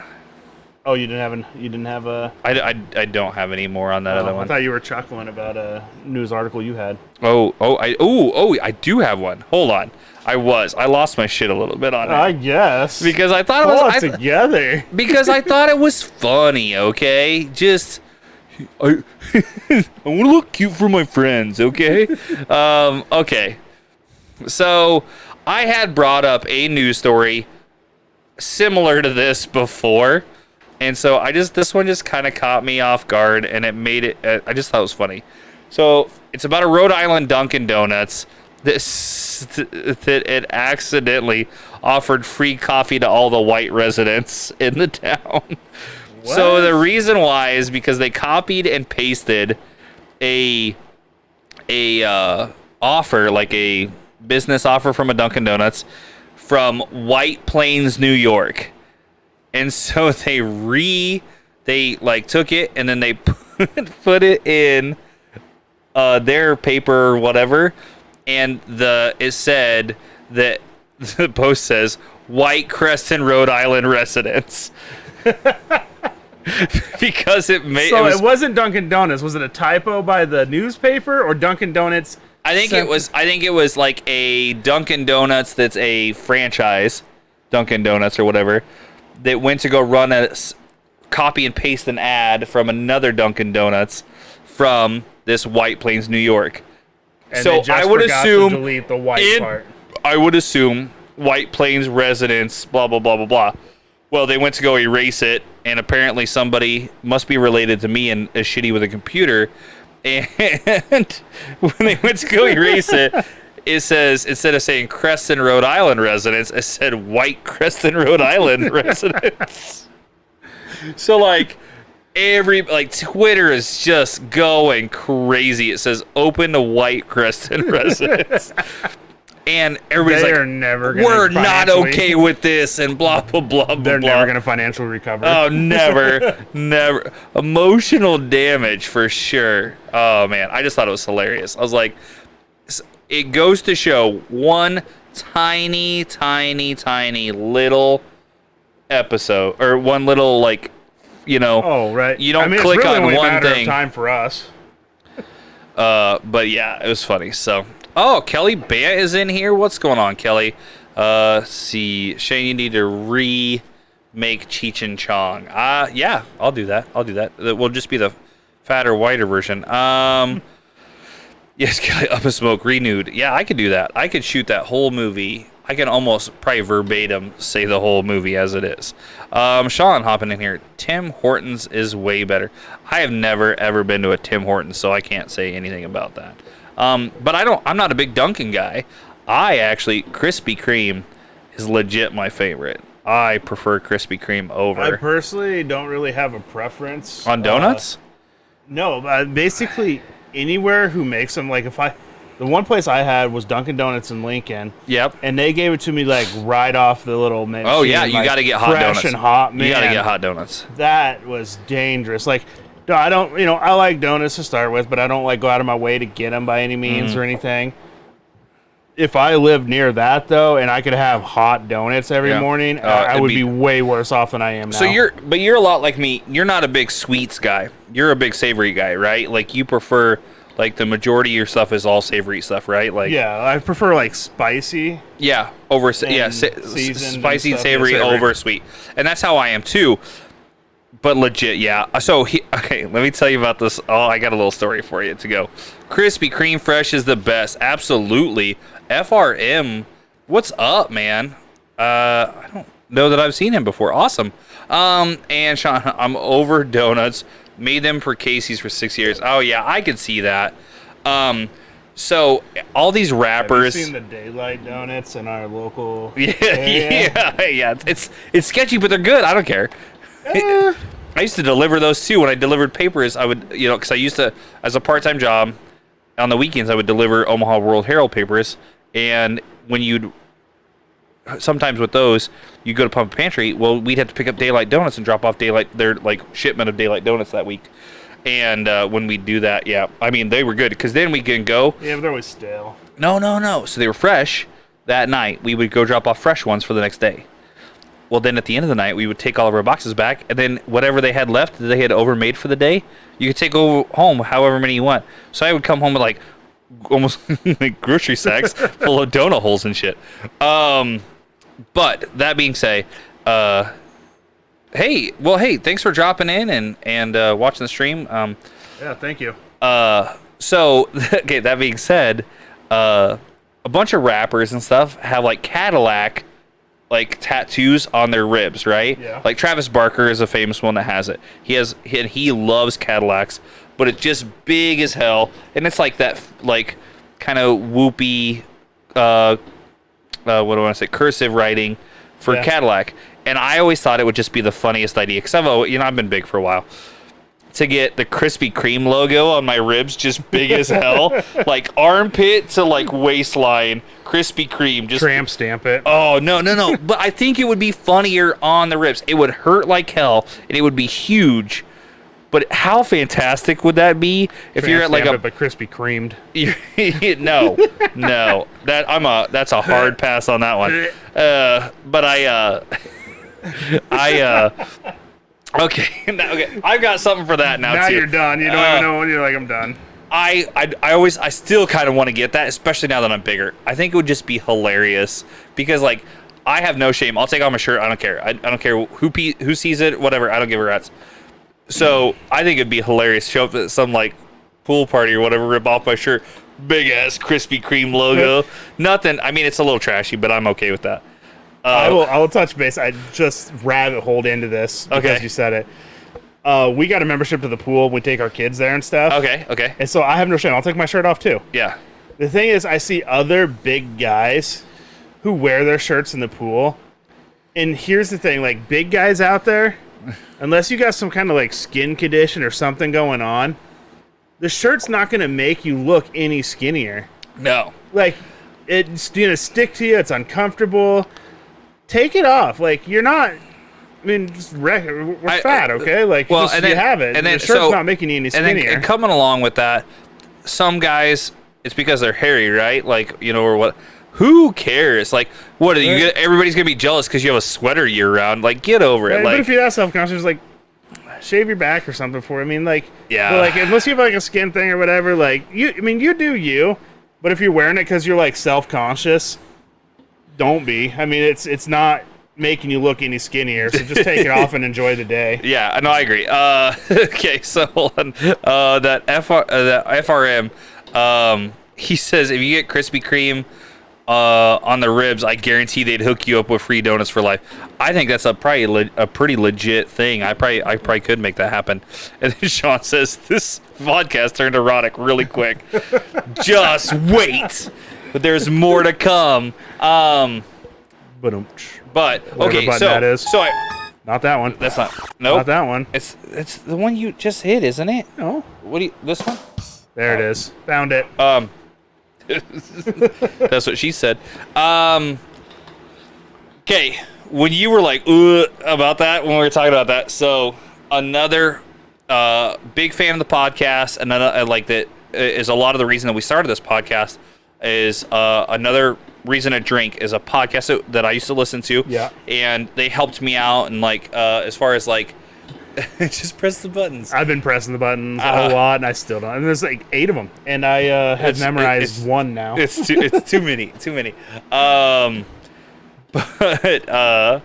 Oh, you didn't have a... I don't have any more on that other one. I thought you were chuckling about a news article you had. I do have one. Hold on. I lost my shit a little bit on it. I guess. Because I thought it was together. Because I thought it was funny, okay? Just I want to look cute for my friends, okay? Okay. So, I had brought up a news story similar to this before. And so this one just kind of caught me off guard, and it made it. I just thought it was funny. So it's about a Rhode Island Dunkin' Donuts that it accidentally offered free coffee to all the white residents in the town. What? So the reason why is because they copied and pasted a offer, like a business offer from a Dunkin' Donuts from White Plains, New York. And so they took it and then they put it in their paper or whatever, and it said that the post says White Crescent, Rhode Island residents. Because it wasn't Dunkin' Donuts. Was it a typo by the newspaper or Dunkin' Donuts? I think it was like a Dunkin' Donuts that's a franchise, Dunkin' Donuts or whatever, that went to go run a copy and paste an ad from another Dunkin' Donuts from this White Plains, New York. And so I would assume to delete the white part. I would assume White Plains residents, blah blah blah blah blah. Well, they went to go erase it, and apparently somebody must be related to me and is shitty with a computer. And when they went to go erase it, it says, instead of saying Creston, Rhode Island residents, it said White Creston, Rhode Island residents. So, Twitter is just going crazy. It says, open to White Creston residents. And everybody's they are never gonna we're not okay with this, and blah, blah, blah, blah, They're blah. never going to financially recover. Oh, never. Never. Emotional damage for sure. Oh, man. I just thought it was hilarious. I was like, it goes to show one tiny, tiny, tiny little episode, or one little, Oh, right. You don't it's click really on only one a matter thing. Of time for us. But yeah, it was funny. So, Kelly Bant is in here. What's going on, Kelly? See, Shane, you need to remake Cheech and Chong. Yeah, I'll do that. It will just be the fatter, whiter version. Yes, Kelly, Up in Smoke renewed. Yeah, I could do that. I could shoot that whole movie. I can almost probably verbatim say the whole movie as it is. Sean hopping in here. Tim Hortons is way better. I have never ever been to a Tim Hortons, so I can't say anything about that. But I'm not a big Dunkin' guy. Krispy Kreme is legit my favorite. I prefer Krispy Kreme over. I personally don't really have a preference. On donuts? No, basically anywhere who makes them. Like if The one place I had was Dunkin' Donuts in Lincoln. Yep. And they gave it to me like right off the little machine. Oh yeah, you like, got to get hot fresh donuts. and hot, man. You got to get hot donuts. That was dangerous. Like, no, I don't, I like donuts to start with, but I don't like go out of my way to get them by any means or anything. If I lived near that though, and I could have hot donuts every morning, I would be way worse off than I am now. So you're a lot like me. You're not a big sweets guy. You're a big savory guy, right? Like you prefer, like the majority of your stuff is all savory stuff, right? Like yeah, I prefer like spicy. Yeah, over spicy and savory over sweet, and that's how I am too. But legit, yeah. So, okay, let me tell you about this. Oh, I got a little story for you to go. Krispy Kreme Fresh is the best. Absolutely. FRM, what's up, man? I don't know that I've seen him before. Awesome. And Sean, I'm over donuts. Made them for Casey's for 6 years. Oh, yeah, I could see that. So, all these rappers... Have you seen the Daylight Donuts in our local Yeah. It's sketchy, but they're good. I don't care. I used to deliver those too. When I delivered papers, I would, because I used to, as a part-time job, on the weekends, I would deliver Omaha World Herald papers. And when sometimes with those, you go to Pump Pantry, well, we'd have to pick up Daylight Donuts and drop off their shipment of Daylight Donuts that week. And when we do that, yeah, I mean, they were good because then we can go. Yeah, but they're always stale. No. So they were fresh that night. We would go drop off fresh ones for the next day. Well, then at the end of the night, we would take all of our boxes back, and then whatever they had left that they had overmade for the day, you could take home however many you want. So I would come home with like almost like grocery sacks full of donut holes and shit. But that being said, hey, thanks for dropping in and watching the stream. Yeah, thank you. So okay, that being said, a bunch of rappers and stuff have like Cadillac like tattoos on their ribs, right? Yeah. Like Travis Barker is a famous one that has it. He loves Cadillacs, but it's just big as hell, and it's like that like kind of whoopy what do I want to say, cursive writing for Cadillac. And I always thought it would just be the funniest idea because I've been big for a while. To get the Krispy Kreme logo on my ribs just big as hell, like armpit to like waistline, Krispy Kreme, just tramp stamp it. Oh no! But I think it would be funnier on the ribs. It would hurt like hell, and it would be huge. But how fantastic would that be if you're at like but Krispy Kremed? No, that's a hard pass on that one. But Okay, I've got something for that now. Now too. You're done. You don't even know when you're like, I'm done. I still kind of want to get that, especially now that I'm bigger. I think it would just be hilarious because like I have no shame. I'll take off my shirt. I don't care. I don't care who sees it. Whatever. I don't give a rat's. So I think it'd be hilarious. Show up at some like pool party or whatever, rip off my shirt, big ass Krispy Kreme logo. Nothing. I mean, it's a little trashy, but I'm okay with that. I will touch base. I just rabbit holed into this because you said it. We got a membership to the pool. We take our kids there and stuff. Okay. And so I have no shame. I'll take my shirt off too. Yeah. The thing is, I see other big guys who wear their shirts in the pool. And here's the thing, like big guys out there, unless you got some kind of like skin condition or something going on, the shirt's not going to make you look any skinnier. No. Like it's going to stick to you. It's uncomfortable. Take it off. Like you're not. I mean, we're fat, okay? Like, you have it. And then the shirt's not making you any skinnier. And coming along with that, some guys, it's because they're hairy, right? Like, or what? Who cares? Like, what? Everybody's gonna be jealous because you have a sweater year round. Like, get over it. But if you're that self-conscious, like, shave your back or something for it. I mean, like, yeah. But like, unless you have like a skin thing or whatever, like, you do you. But if you're wearing it because you're like self-conscious, don't be. I mean, it's not making you look any skinnier, so just take it off and enjoy the day. Yeah, no, I agree. Okay, so hold on. That FRM, he says if you get Krispy Kreme on the ribs, I guarantee they'd hook you up with free donuts for life. I think that's probably a pretty legit thing. I probably could make that happen. And then Sean says this podcast turned erotic really quick. Just wait, but there's more to come. But okay, that is. Not that one. That's not. Nope. Not that one. It's the one you just hit, isn't it? No. What do you? This one? There it is. Found it. That's what she said. Okay, when you were like about that, when we were talking about that, so another big fan of the podcast, and like that is a lot of the reason that we started this podcast. Is another reason to drink is a podcast that I used to listen to. Yeah. And they helped me out, and like as far as like just press the buttons. I've been pressing the buttons a whole lot, and I still don't. And there's like 8 of them, and I have memorized one now. It's too many. But oh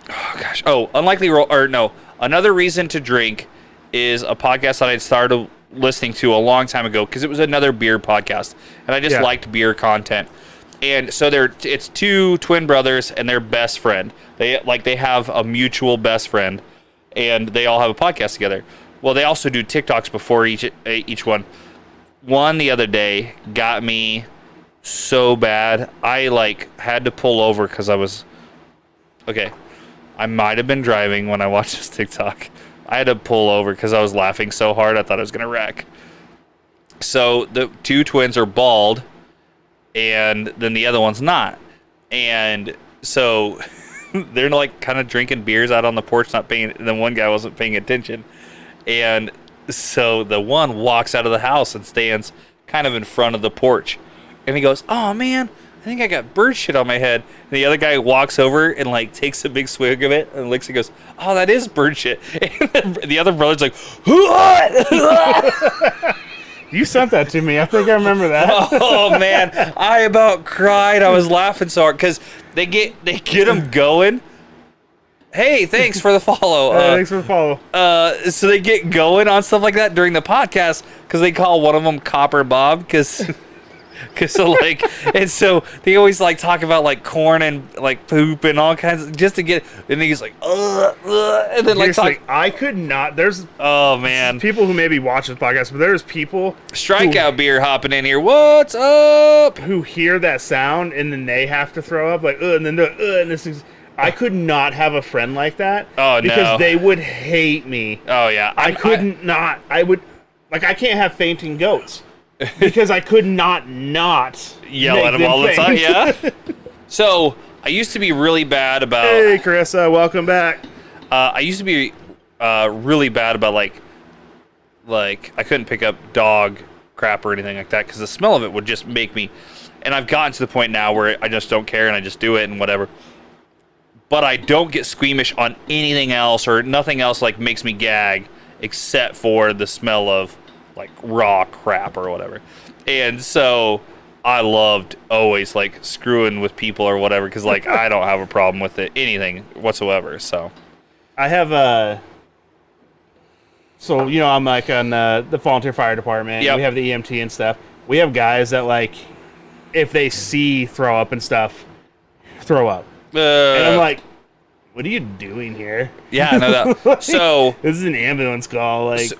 gosh. Oh, unlikely roll or no. Another reason to drink is a podcast that I started listening to a long time ago because it was another beer podcast, and I just liked beer content. And so it's 2 twin brothers and their best friend. They have a mutual best friend, and they all have a podcast together. Well, they also do TikToks before each one. One the other day got me so bad I like had to pull over because I was okay. I might have been driving when I watched this TikTok. I had to pull over because I was laughing so hard I thought I was gonna wreck. So the 2 twins are bald, and then the other one's not. And so they're like kind of drinking beers out on the porch, not paying. And then one guy wasn't paying attention, and so the one walks out of the house and stands kind of in front of the porch, and he goes, "Oh man, I think I got bird shit on my head." And the other guy walks over and like takes a big swig of it and licks it and goes, "Oh, that is bird shit." And the other brother's like, "What?" You sent that to me. I think I remember that. Oh man, I about cried. I was laughing so hard because they get them going. Hey, thanks for the follow. Thanks for the follow. So they get going on stuff like that during the podcast because they call one of them Copper Bob because so like, and so they always like talk about like corn and like poop and all kinds of, just to get, and he's like, and then like talk. I could not. There's people who maybe watch this podcast, but there's people strikeout beer hopping in here. What's up? Who hear that sound and then they have to throw up like and then and this is. I could not have a friend like that. Oh, because they would hate me. Oh yeah, I would like I can't have fainting goats. Because I could not yell at them all the time. Yeah. So I used to be really bad about. Hey, Carissa, welcome back. I used to be really bad about like I couldn't pick up dog crap or anything like that because the smell of it would just make me. And I've gotten to the point now where I just don't care and I just do it and whatever. But I don't get squeamish on anything else or nothing else like makes me gag except for the smell of like raw crap or whatever. And so I loved always like screwing with people or whatever because like I don't have a problem with it, anything whatsoever. So I have so you know I'm like on the volunteer fire department. Yep. We have the EMT and stuff. We have guys that like if they see throw up and stuff, throw up. And I'm like, what are you doing here? Yeah, I know that. Like, so this is an ambulance call. Like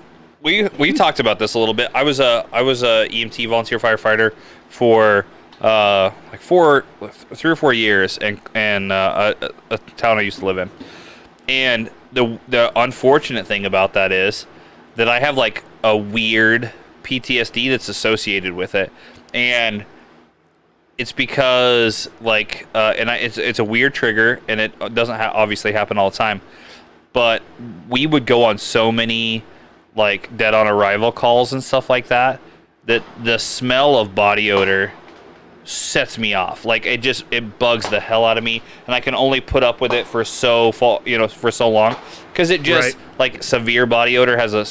we talked about this a little bit. I was a EMT volunteer firefighter for like 3 or 4 years in a town I used to live in. And the unfortunate thing about that is that I have like a weird PTSD that's associated with it, and it's because like it's a weird trigger, and it doesn't obviously happen all the time. But we would go on so many like dead on arrival calls and stuff like that the smell of body odor sets me off. Like it bugs the hell out of me, and I can only put up with it for so long because it just like severe body odor has a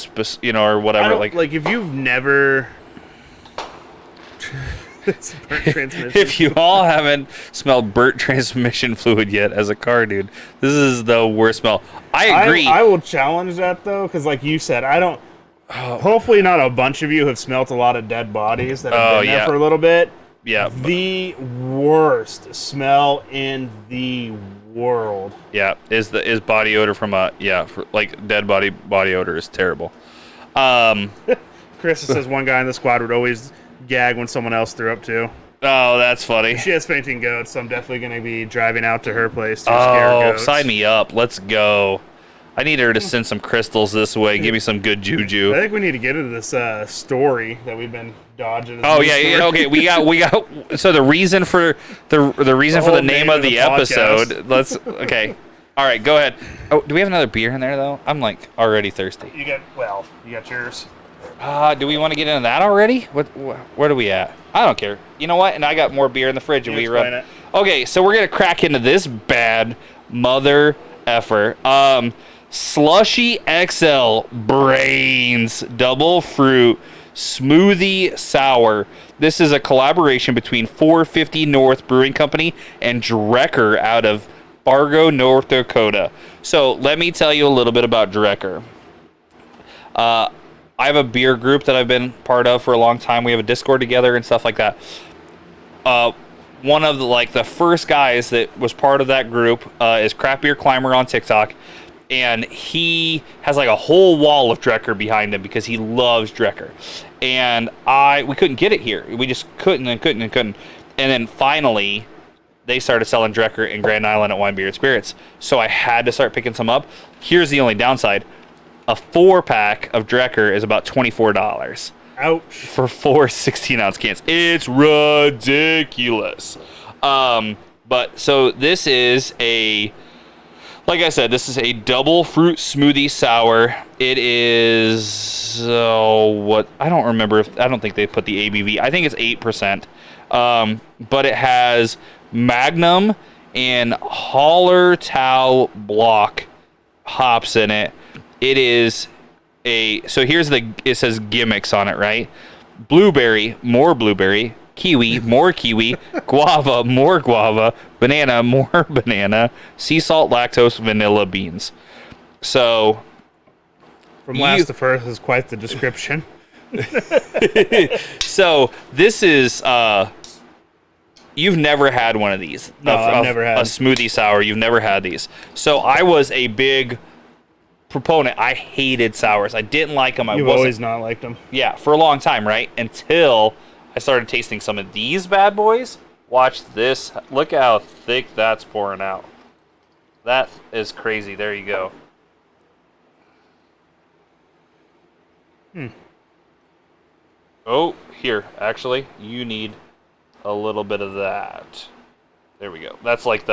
or whatever. Like if you've never. It's burnt transmission. If you all haven't smelled burnt transmission fluid yet as a car dude, this is the worst smell. I agree. I will challenge that though, because like you said, I don't. Hopefully, not a bunch of you have smelt a lot of dead bodies that have been there for a little bit. Yeah. The worst smell in the world. Yeah, is body odor from like dead body odor is terrible. Chris says one guy in the squad would always gag when someone else threw up too. Oh, that's funny. She has fainting goats, so I'm definitely going to be driving out to her place to scare goats. Sign me up. Let's go. I need her to send some crystals this way. Give me some good I juju. think we need to get into this story that we've been dodging. Oh yeah. Okay. We got. So the reason for the name of the episode. Let's. Okay. All right. Go ahead. Oh, do we have another beer in there though? I'm like already thirsty. You got yours. Do we want to get into that already? Where are we at? I don't care. You know what? And I got more beer in the fridge. And we explain run. it. Okay, so we're gonna crack into this bad mother effer. Slushy XL Brains Double Fruit Smoothie Sour. This is a collaboration between 450 North Brewing Company and Drecker out of Fargo, North Dakota. So let me tell you a little bit about Drecker. I have a beer group that I've been part of for a long time. We have a Discord together and stuff like that. One of the first guys that was part of that group is Craft Beer Climber on TikTok, and he has like a whole wall of Drecker behind him because he loves Drecker. And we couldn't get it here. We just couldn't. And then finally, they started selling Drecker in Grand Island at Wine Beer and Spirits. So I had to start picking some up. Here's the only downside. A 4-pack of Drecker is about $24. Ouch. For 4 16-ounce cans. It's ridiculous. But so this is like I said, this is a double fruit smoothie sour. It is, I don't remember I don't think they put the ABV. I think it's 8%. But it has Magnum and Hallertau Block hops in it. It is so it says gimmicks on it, right? Blueberry, more blueberry, kiwi, more kiwi, guava, more guava, banana, more banana, sea salt, lactose, vanilla beans. So from last to first is quite the description. So this is you've never had one of these. No, I've never had a smoothie sour. You've never had these. So I was a big proponent. I hated sours. I didn't like them. You've always not liked them. Yeah, for a long time, right? Until I started tasting some of these bad boys. Watch this. Look how thick that's pouring out. That is crazy. There you go. Oh, here. Actually, you need a little bit of that. There we go. That's like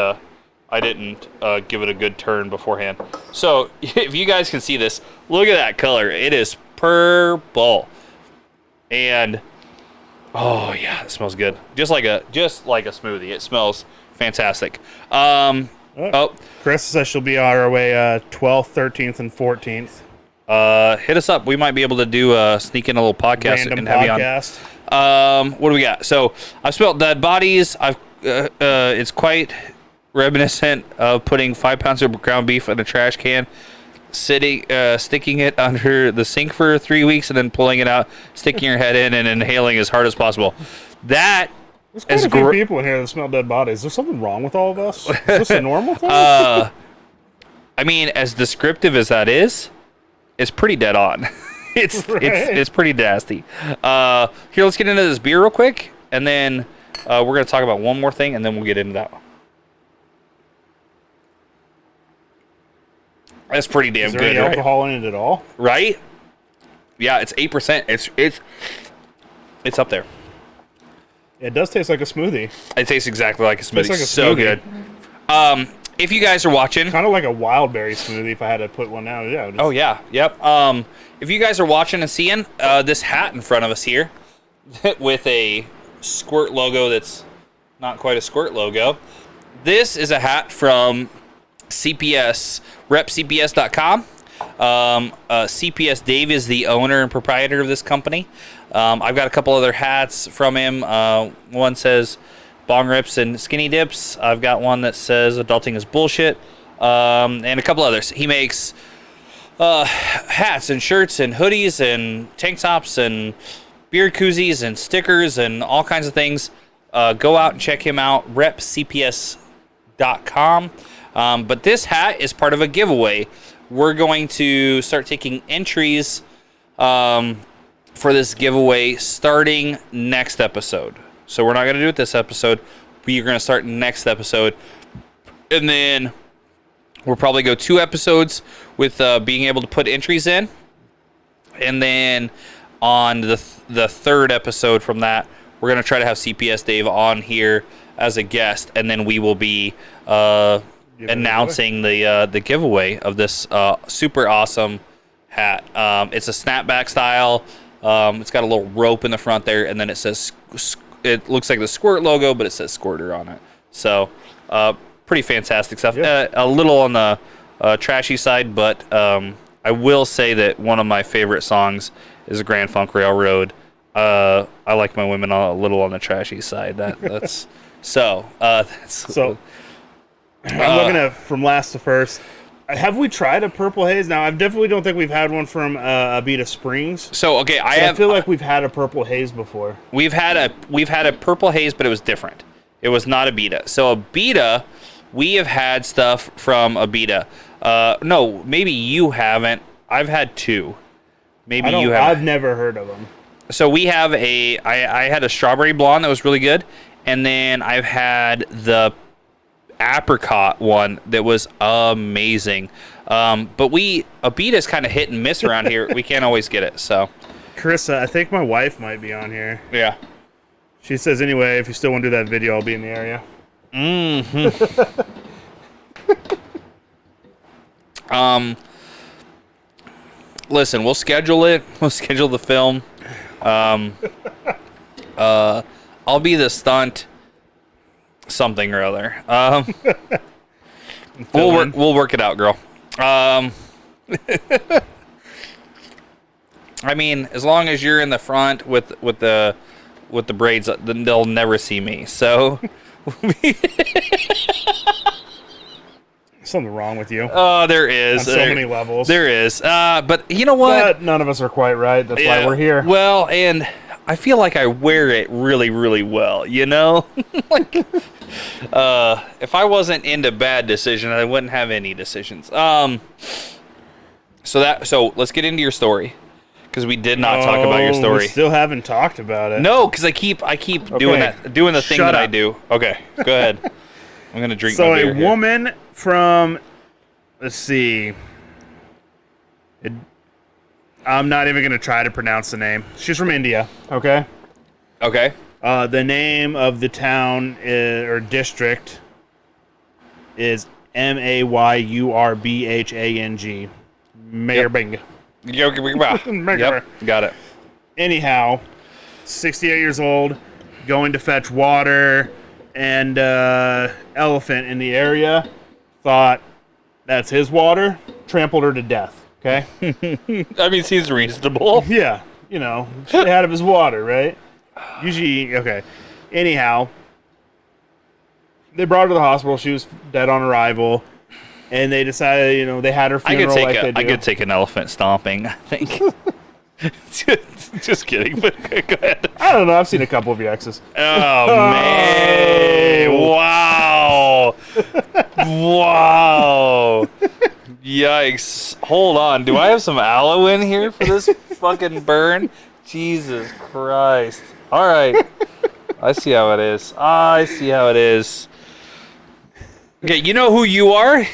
I didn't give it a good turn beforehand. So if you guys can see this, look at that color. It is purple. And oh yeah, it smells good. Just like a smoothie. It smells fantastic. Chris says she'll be on our way 12th, 13th, and 14th. Hit us up. We might be able to do sneak in a little podcast Random and have podcast. you on. What do we got? So I've smelled dead bodies. It's quite reminiscent of putting 5 pounds of ground beef in a trash can, sticking it under the sink for 3 weeks, and then pulling it out, sticking your head in, and inhaling as hard as possible. That There's quite a few people in here that smell dead bodies. Is there something wrong with all of us? Is this a normal thing? I mean, as descriptive as that is, it's pretty dead on. It's pretty nasty. Here, let's get into this beer real quick, and then we're gonna talk about one more thing, and then we'll get into that one. That's pretty damn good. Is there any alcohol in it at all? Right? Yeah, it's 8%. It's up there. It does taste like a smoothie. It tastes exactly like a smoothie. Like a so smoothie. good. If you guys are watching, Kind of like a wild berry smoothie if I had to put one out. Yeah. oh yeah, yep. If you guys are watching and seeing this hat in front of us here, with a squirt logo that's not quite a squirt logo, this is a hat from CPS, repcps.com. CPS Dave is the owner and proprietor of this company. I've got a couple other hats from him. One says bong rips and skinny dips. I've got one that says adulting is bullshit. And a couple others. He makes hats and shirts and hoodies and tank tops and beer koozies and stickers and all kinds of things. Go out and check him out, repcps.com. But this hat is part of a giveaway. We're going to start taking entries for this giveaway starting next episode. So we're not going to do it this episode. We are going to start next episode. And then We'll probably go 2 episodes with being able to put entries in. And then on the third episode from that, we're going to try to have CPS Dave on here as a guest. And then we will be announcing the giveaway of this super awesome hat. It's a snapback style. It's got a little rope in the front there. And then it says, it looks like the Squirt logo, but it says Squirter on it. So, pretty fantastic stuff. Yeah. A little on the trashy side, but I will say that one of my favorite songs is Grand Funk Railroad. I like my women a little on the trashy side. That's so. So I'm looking at from last to first. Have we tried a Purple Haze? Now, I definitely don't think we've had one from Abita Springs. So okay, I feel like we've had a Purple Haze before. We've had a Purple Haze, but it was different. It was not Abita. So Abita, we have had stuff from Abita. No, maybe you haven't. I've had 2. Maybe you haven't. I've never heard of them. So we have I had a strawberry blonde that was really good, and then I've had the apricot one that was amazing. But Abita's kind of hit and miss around here. We can't always get it. So, Carissa, I think my wife might be on here. Yeah. She says, anyway, if you still want to do that video, I'll be in the area. Listen, we'll schedule it. We'll schedule the film. I'll be the stunt something or other. We'll work it out, girl. I mean, as long as you're in the front with the braids, then they'll never see me. So something wrong with you. Oh, there is. On so many levels. There is. But you know what? But none of us are quite right. That's why we're here. Well, and I feel like I wear it really, really well, you know? Like, if I wasn't into bad decisions, I wouldn't have any decisions. So let's get into your story, because we did not talk about your story. We still haven't talked about it. No, because I keep doing the thing that I do. Okay, go ahead. I'm gonna drink. So my beer a woman from, let's see. I'm not even gonna try to pronounce the name. She's from India. Okay. Okay. The name of the town or district is Mayurbhang. Mayurbhang. Yep. Got it. Anyhow, 68 years old, going to fetch water, and elephant in the area thought that's his water, trampled her to death. Okay. I mean, seems reasonable. Yeah, stay out of his water, right? Usually, okay. Anyhow, they brought her to the hospital. She was dead on arrival, and they decided, they had her funeral like they do. I could take an elephant stomping, I think. Just kidding, but go ahead. I don't know. I've seen a couple of your exes. Oh, man. Wow. Wow. Yikes. Hold on. Do I have some aloe in here for this fucking burn? Jesus Christ. All right. I see how it is. Okay, you know who you are?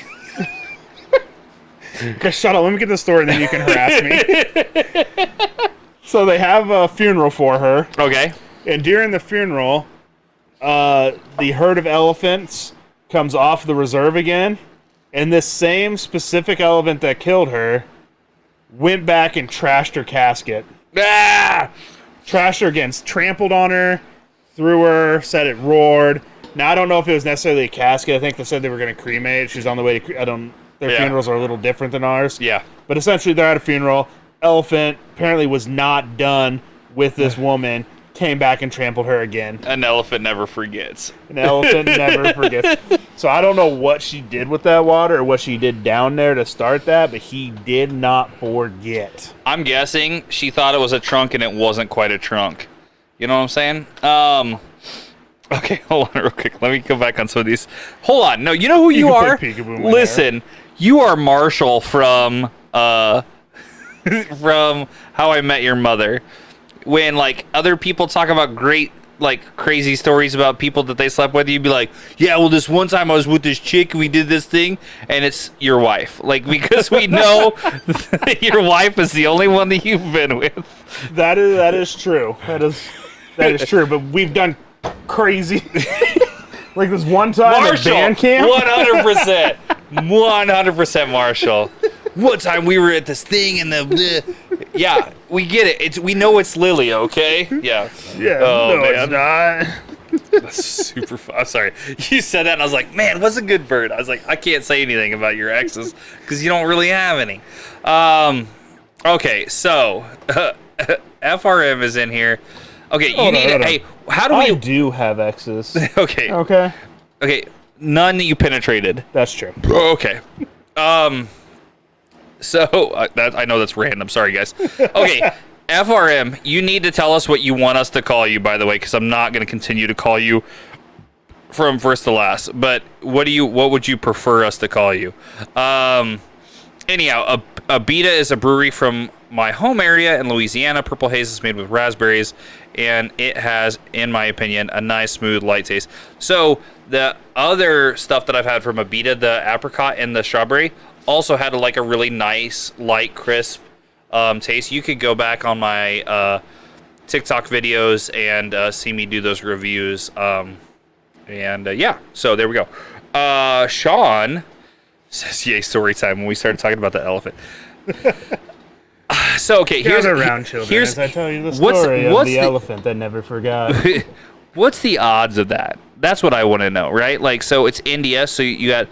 Okay, shut up. Let me get the story, and then you can harass me. So they have a funeral for her. Okay. And during the funeral, the herd of elephants comes off the reserve again, and this same specific elephant that killed her went back and trashed her casket. Ah! Trashed her again, trampled on her, threw her, said it roared. Now, I don't know if it was necessarily a casket. I think they said they were going to cremate. She's on the way to... Their funerals are a little different than ours. Yeah. But essentially, they're at a funeral. Elephant apparently was not done with this woman. Came back and trampled her again. An elephant never forgets. An elephant never forgets. So I don't know what she did with that water or what she did down there to start that, but he did not forget. I'm guessing she thought it was a trunk and it wasn't quite a trunk. You know what I'm saying? Okay, hold on real quick. Let me go back on some of these. Hold on. No, you know who you are? Listen, you are Marshall from from How I Met Your Mother. When, like, other people talk about great like crazy stories about people that they slept with, you'd be like, yeah, well, this one time I was with this chick and we did this thing, and it's your wife. Like, because we know that your wife is the only one that you've been with. That is true. That is true. But we've done crazy. Like this one time at band camp. 100%. 100% Marshall. One time we were at this thing and yeah, we get it. We know it's Lily, okay? Yeah. Yeah. Oh, no, man. it's not. That's super fun. I'm sorry. You said that and I was like, man, what's a good bird? I was like, I can't say anything about your exes because you don't really have any. Okay, so FRM is in here. Okay, hey, how do we... I do have exes. Okay. Okay. Okay, none that you penetrated. That's true. Okay. So I know that's random. Sorry, guys. Okay, FRM, you need to tell us what you want us to call you, by the way, because I'm not going to continue to call you from first to last. But what would you prefer us to call you? Anyhow, Abita is a brewery from my home area in Louisiana. Purple Haze is made with raspberries, and it has, in my opinion, a nice, smooth, light taste. So the other stuff that I've had from Abita, the apricot and the strawberry, also had a really nice, light, crisp taste. You could go back on my TikTok videos and see me do those reviews. Yeah, so there we go. Sean says, yay, story time, when we started talking about the elephant. So, okay, here's around children as I tell you the story of the elephant that never forgot. What's the odds of that? That's what I want to know, right? Like, so it's India, so you got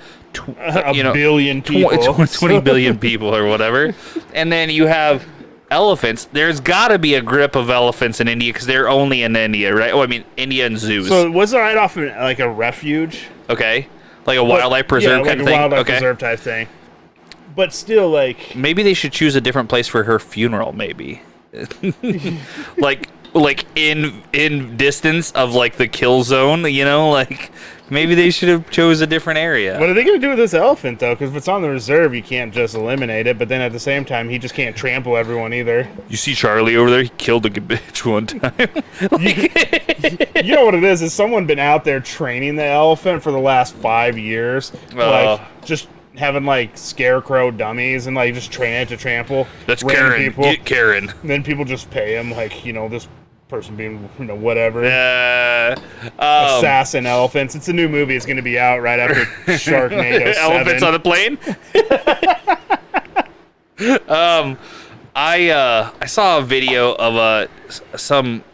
billion people. 20 billion people or whatever. And then you have elephants. There's got to be a grip of elephants in India because they're only in India, right? Oh, I mean, India and zoos. So was it right off of, like a refuge? Okay. Like a wildlife preserve kind of thing? Wildlife preserve type thing. But still, like... Maybe they should choose a different place for her funeral, maybe. like in distance of, like, the kill zone, like... Maybe they should have chose a different area. What are they going to do with this elephant, though? Because if it's on the reserve, you can't just eliminate it. But then at the same time, he just can't trample everyone either. You see Charlie over there? He killed a bitch one time. You know what it is? Is someone been out there training the elephant for the last 5 years? Like, just having, like, scarecrow dummies and, like, just training it to trample. That's Karen. People. Get Karen. And then people just pay him, like, this person being, whatever. Assassin elephants. It's a new movie. It's going to be out right after Sharknado 7. Elephants on a plane? I saw a video of some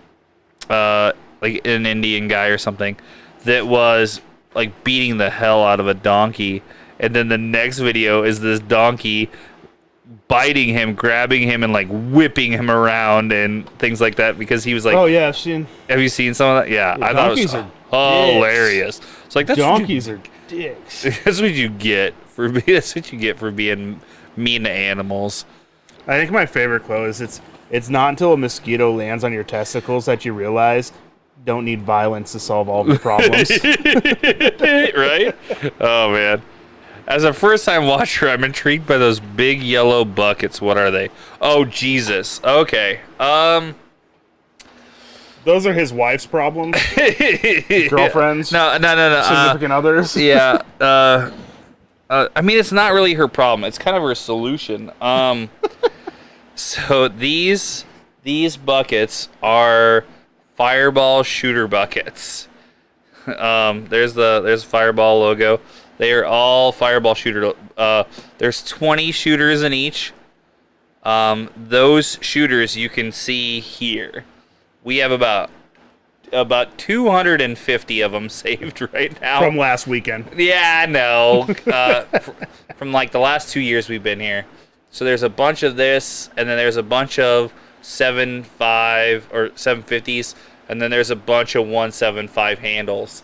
like an Indian guy or something that was like beating the hell out of a donkey, and then the next video is this donkey biting him, grabbing him, and like whipping him around and things like that because he was like, oh yeah, I've seen. Have you seen some of that? Yeah, I thought it was hilarious. It's like donkeys are dicks. That's what you get for being mean to animals. I think my favorite quote is it's not until a mosquito lands on your testicles that you realize don't need violence to solve all the problems. Right? Oh man. As a first-time watcher, I'm intrigued by those big yellow buckets. What are they? Oh, Jesus. Okay. Those are his wife's problems? Girlfriends? No. Significant others? Yeah. I mean, it's not really her problem. It's kind of her solution. So these buckets are Fireball shooter buckets. There's the Fireball logo. They are all Fireball shooter. There's 20 shooters in each. Those shooters you can see here. We have about 250 of them saved right now. From last weekend. Yeah, no. From like the last 2 years we've been here. So there's a bunch of this, and then there's a bunch of 7.5 or 750s, and then there's a bunch of 175 handles.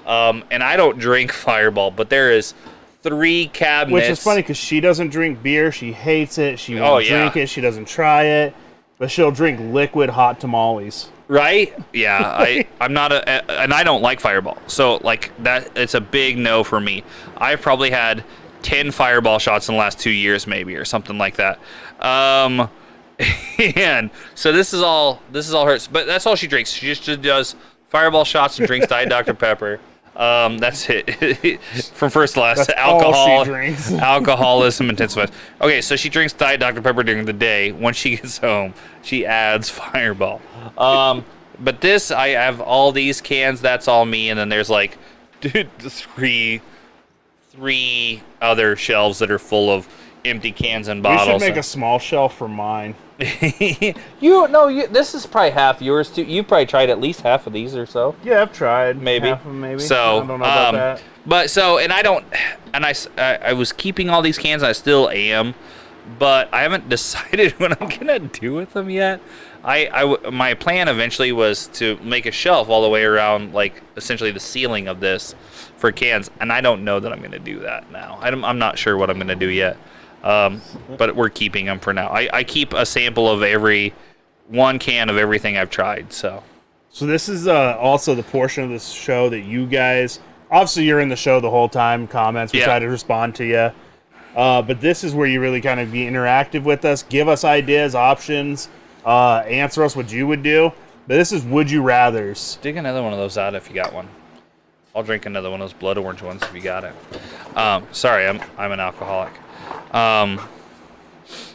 And I don't drink Fireball, but there is 3 cabinets. Which is funny because she doesn't drink beer. She hates it. She won't drink it. She doesn't try it. But she'll drink liquid hot tamales. Right? Yeah. I'm not and I don't like Fireball. So like that, it's a big no for me. I've probably had 10 Fireball shots in the last 2 years, maybe, or something like that. And so this is all hers. But that's all she drinks. She just does Fireball shots and drinks Diet Dr Pepper. That's it. From first to last, That's all she drinks. alcoholism intensifies. Okay, so she drinks Diet Dr Pepper during the day. When she gets home, she adds Fireball. But this, I have all these cans. That's all me, and then there's like, dude, three other shelves that are full of empty cans and bottles. We should make a small shelf for mine. This is probably half yours too. You probably tried at least half of these or so. Yeah, I've tried. Maybe. Half of them, maybe. So, I don't know about that. But so, and I was keeping all these cans. I still am, but I haven't decided what I'm gonna do with them yet. My plan eventually was to make a shelf all the way around, like essentially the ceiling of this for cans, and I don't know that I'm gonna do that now. I'm not sure what I'm gonna do yet. But we're keeping them for now. I keep a sample of one can of everything I've tried. So this is also the portion of this show that you guys, obviously you're in the show the whole time, comments, we try to respond to you. But this is where you really kind of be interactive with us, give us ideas, options, answer us what you would do. But this is Would You Rathers. Dig another one of those out if you got one. I'll drink another one of those blood orange ones if you got it. Sorry, I'm an alcoholic.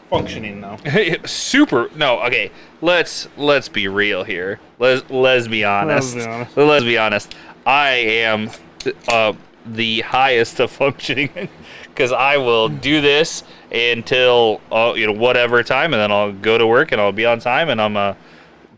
Functioning though. Super. No. Okay. Let's be real here. Let's be honest. Let's be honest. I am the highest of functioning because I will do this until whatever time, and then I'll go to work and I'll be on time, and I'm a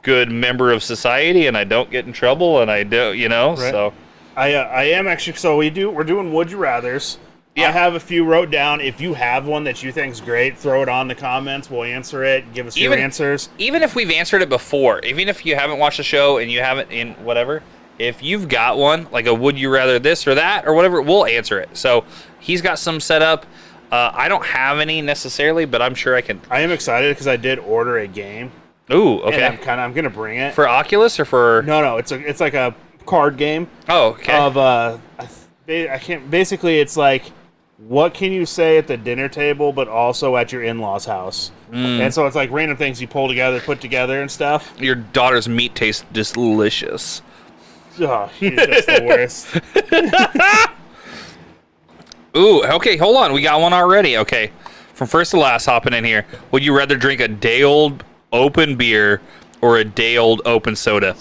good member of society, and I don't get in trouble, and I do right. So I am actually. So we're doing Would You Rathers. Yeah. I have a few wrote down. If you have one that you think's great, throw it on the comments. We'll answer it. Give us your answers. Even if we've answered it before, even if you haven't watched the show and you haven't in whatever, if you've got one, like a would you rather this or that or whatever, we'll answer it. So he's got some set up. I don't have any necessarily, but I'm sure I can. I am excited because I did order a game. Ooh, okay. And I'm gonna bring it for Oculus or for. No, it's like a card game. Oh, okay. Of I can't. Basically, it's like, what can you say at the dinner table, but also at your in-laws' house? And so it's like random things you pull together, put together, and stuff. Your daughter's meat tastes delicious. Oh, she's just the worst. Ooh, okay, hold on. We got one already. Okay, from first to last, hopping in here. Would you rather drink a day-old open beer or a day-old open soda?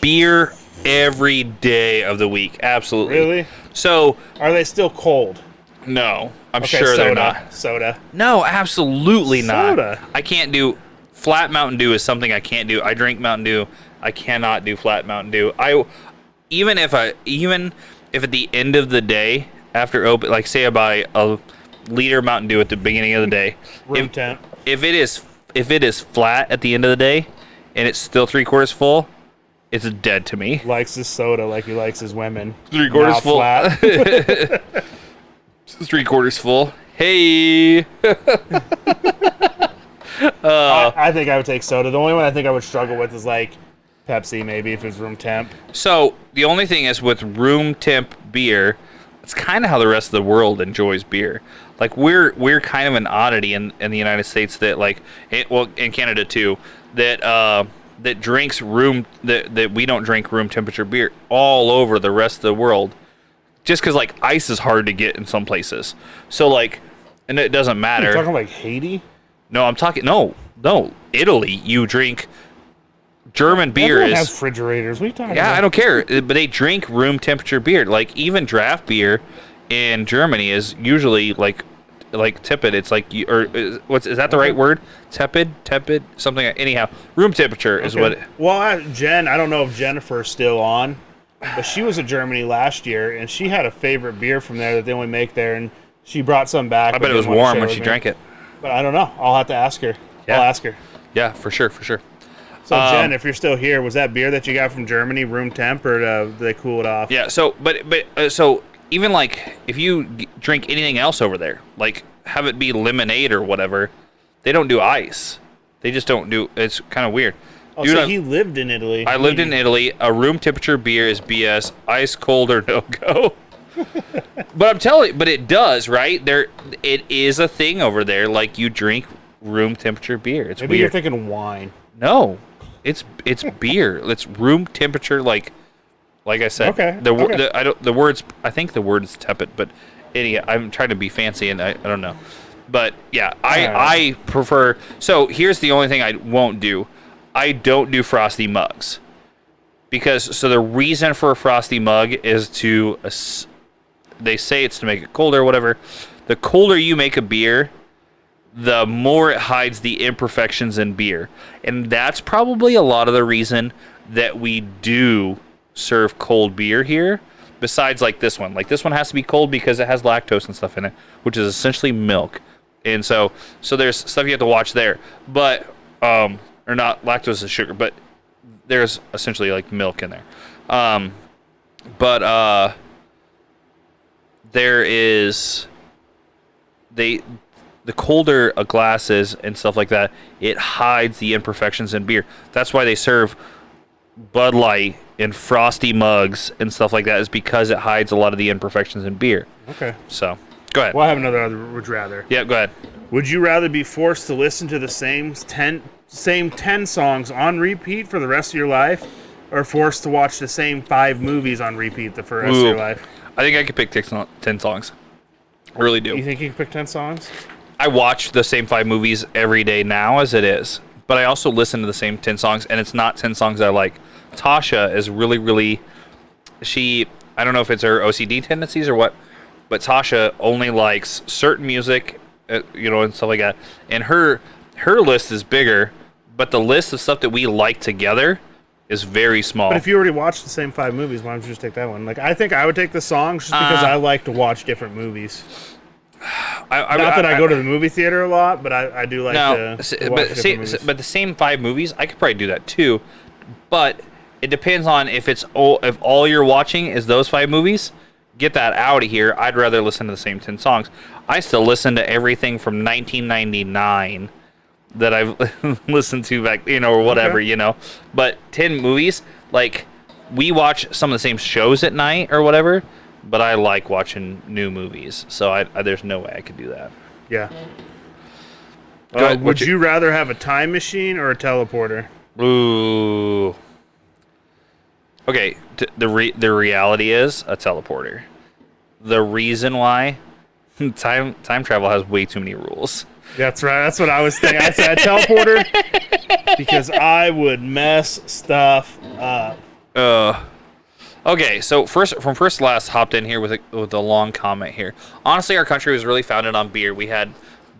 Beer every day of the week. Absolutely. Really? So, are they still cold? No, I'm sure they're not. Soda. No, absolutely not. Soda. I can't do flat Mountain Dew is something I can't do. I drink Mountain Dew. I cannot do flat Mountain Dew. Even if at the end of the day after open, like say I buy a liter Mountain Dew at the beginning of the day, room temp. If it is flat at the end of the day and it's still 3/4 full, it's dead to me. Likes his soda like he likes his women. 3/4 full. Flat. 3/4 full. Hey. I think I would take soda. The only one I think I would struggle with is like Pepsi, maybe if it's room temp. So the only thing is with room temp beer, it's kind of how the rest of the world enjoys beer. Like we're kind of an oddity in the United States that in Canada too, that drinks that we don't drink room temperature beer all over the rest of the world. Just because, like, ice is hard to get in some places. So, like, and it doesn't matter. You're talking like Haiti? No, I'm talking... No. Italy, you drink... German beer Everyone has refrigerators. What are you talking about? Yeah, I don't care. But they drink room temperature beer. Like, even draft beer in Germany is usually, like tepid. It's like... is that the right word? Tepid? Something... Anyhow, room temperature is what... Well, Jen, I don't know if Jennifer's still on. But she was in Germany last year, and she had a favorite beer from there that they only make there, and she brought some back. I bet it was warm when she drank it. But I don't know. I'll have to ask her. Yeah. I'll ask her. Yeah, for sure. So, Jen, if you're still here, was that beer that you got from Germany room temp, or did they cool it off? Yeah, so, so even, like, if you drink anything else over there, like, have it be lemonade or whatever, they don't do ice. They just don't do... It's kind of weird. Oh, dude, so he lived in Italy. I lived in Italy. A room temperature beer is BS. Ice cold or no go. But I'm telling you, but it does, right? It is a thing over there. Like, you drink room temperature beer. It's Maybe weird. You're thinking wine. No, it's beer. It's room temperature. Like, Like I said, Okay. the words. I think the word is tepid, but I'm trying to be fancy, and I don't know. But yeah, I prefer. So here's the only thing I won't do. I don't do frosty mugs, because the reason for a frosty mug is to. They say it's to make it colder or whatever. The colder you make a beer, the more it hides the imperfections in beer. And that's probably a lot of the reason that we do serve cold beer here, besides like this one. Like this one has to be cold because it has lactose and stuff in it, which is essentially milk. And so there's stuff you have to watch there. But or not, lactose is sugar, but there's essentially like milk in there. There is the colder a glass is and stuff like that, it hides the imperfections in beer. That's why they serve Bud Light in frosty mugs and stuff like that, is because it hides a lot of the imperfections in beer. Okay. So, go ahead. Well, I have another would rather. Yeah, go ahead. Would you rather be forced to listen to the same 10 songs on repeat for the rest of your life, or forced to watch the same 5 movies on repeat for the rest of your life? I think I could pick 10 songs. I really do. You think you can pick 10 songs? I watch the same 5 movies every day now as it is, but I also listen to the same 10 songs, and it's not 10 songs I like. Tasha is really, really, I don't know if it's her OCD tendencies or what, but Tasha only likes certain music, and stuff like that. And her list is bigger, but the list of stuff that we like together is very small. But if you already watched the same 5 movies, why don't you just take that one? Like, I think I would take the songs just because I like to watch different movies. Not that I go to the movie theater a lot, but I do like to watch different movies. But the same 5 movies, I could probably do that too. But it depends on if all you're watching is those 5 movies. Get that out of here. I'd rather listen to the same 10 songs. I still listen to everything from 1999 that I've listened to back, or whatever, Okay. But 10 movies, like, we watch some of the same shows at night or whatever, but I like watching new movies, so there's no way I could do that. Yeah. Go ahead, Would you rather have a time machine or a teleporter? Ooh. Okay, the reality is a teleporter. The reason why time travel has way too many rules. That's right. That's what I was thinking. I said teleporter because I would mess stuff up. Okay, so first to last, hopped in here with a long comment here. Honestly, our country was really founded on beer. We had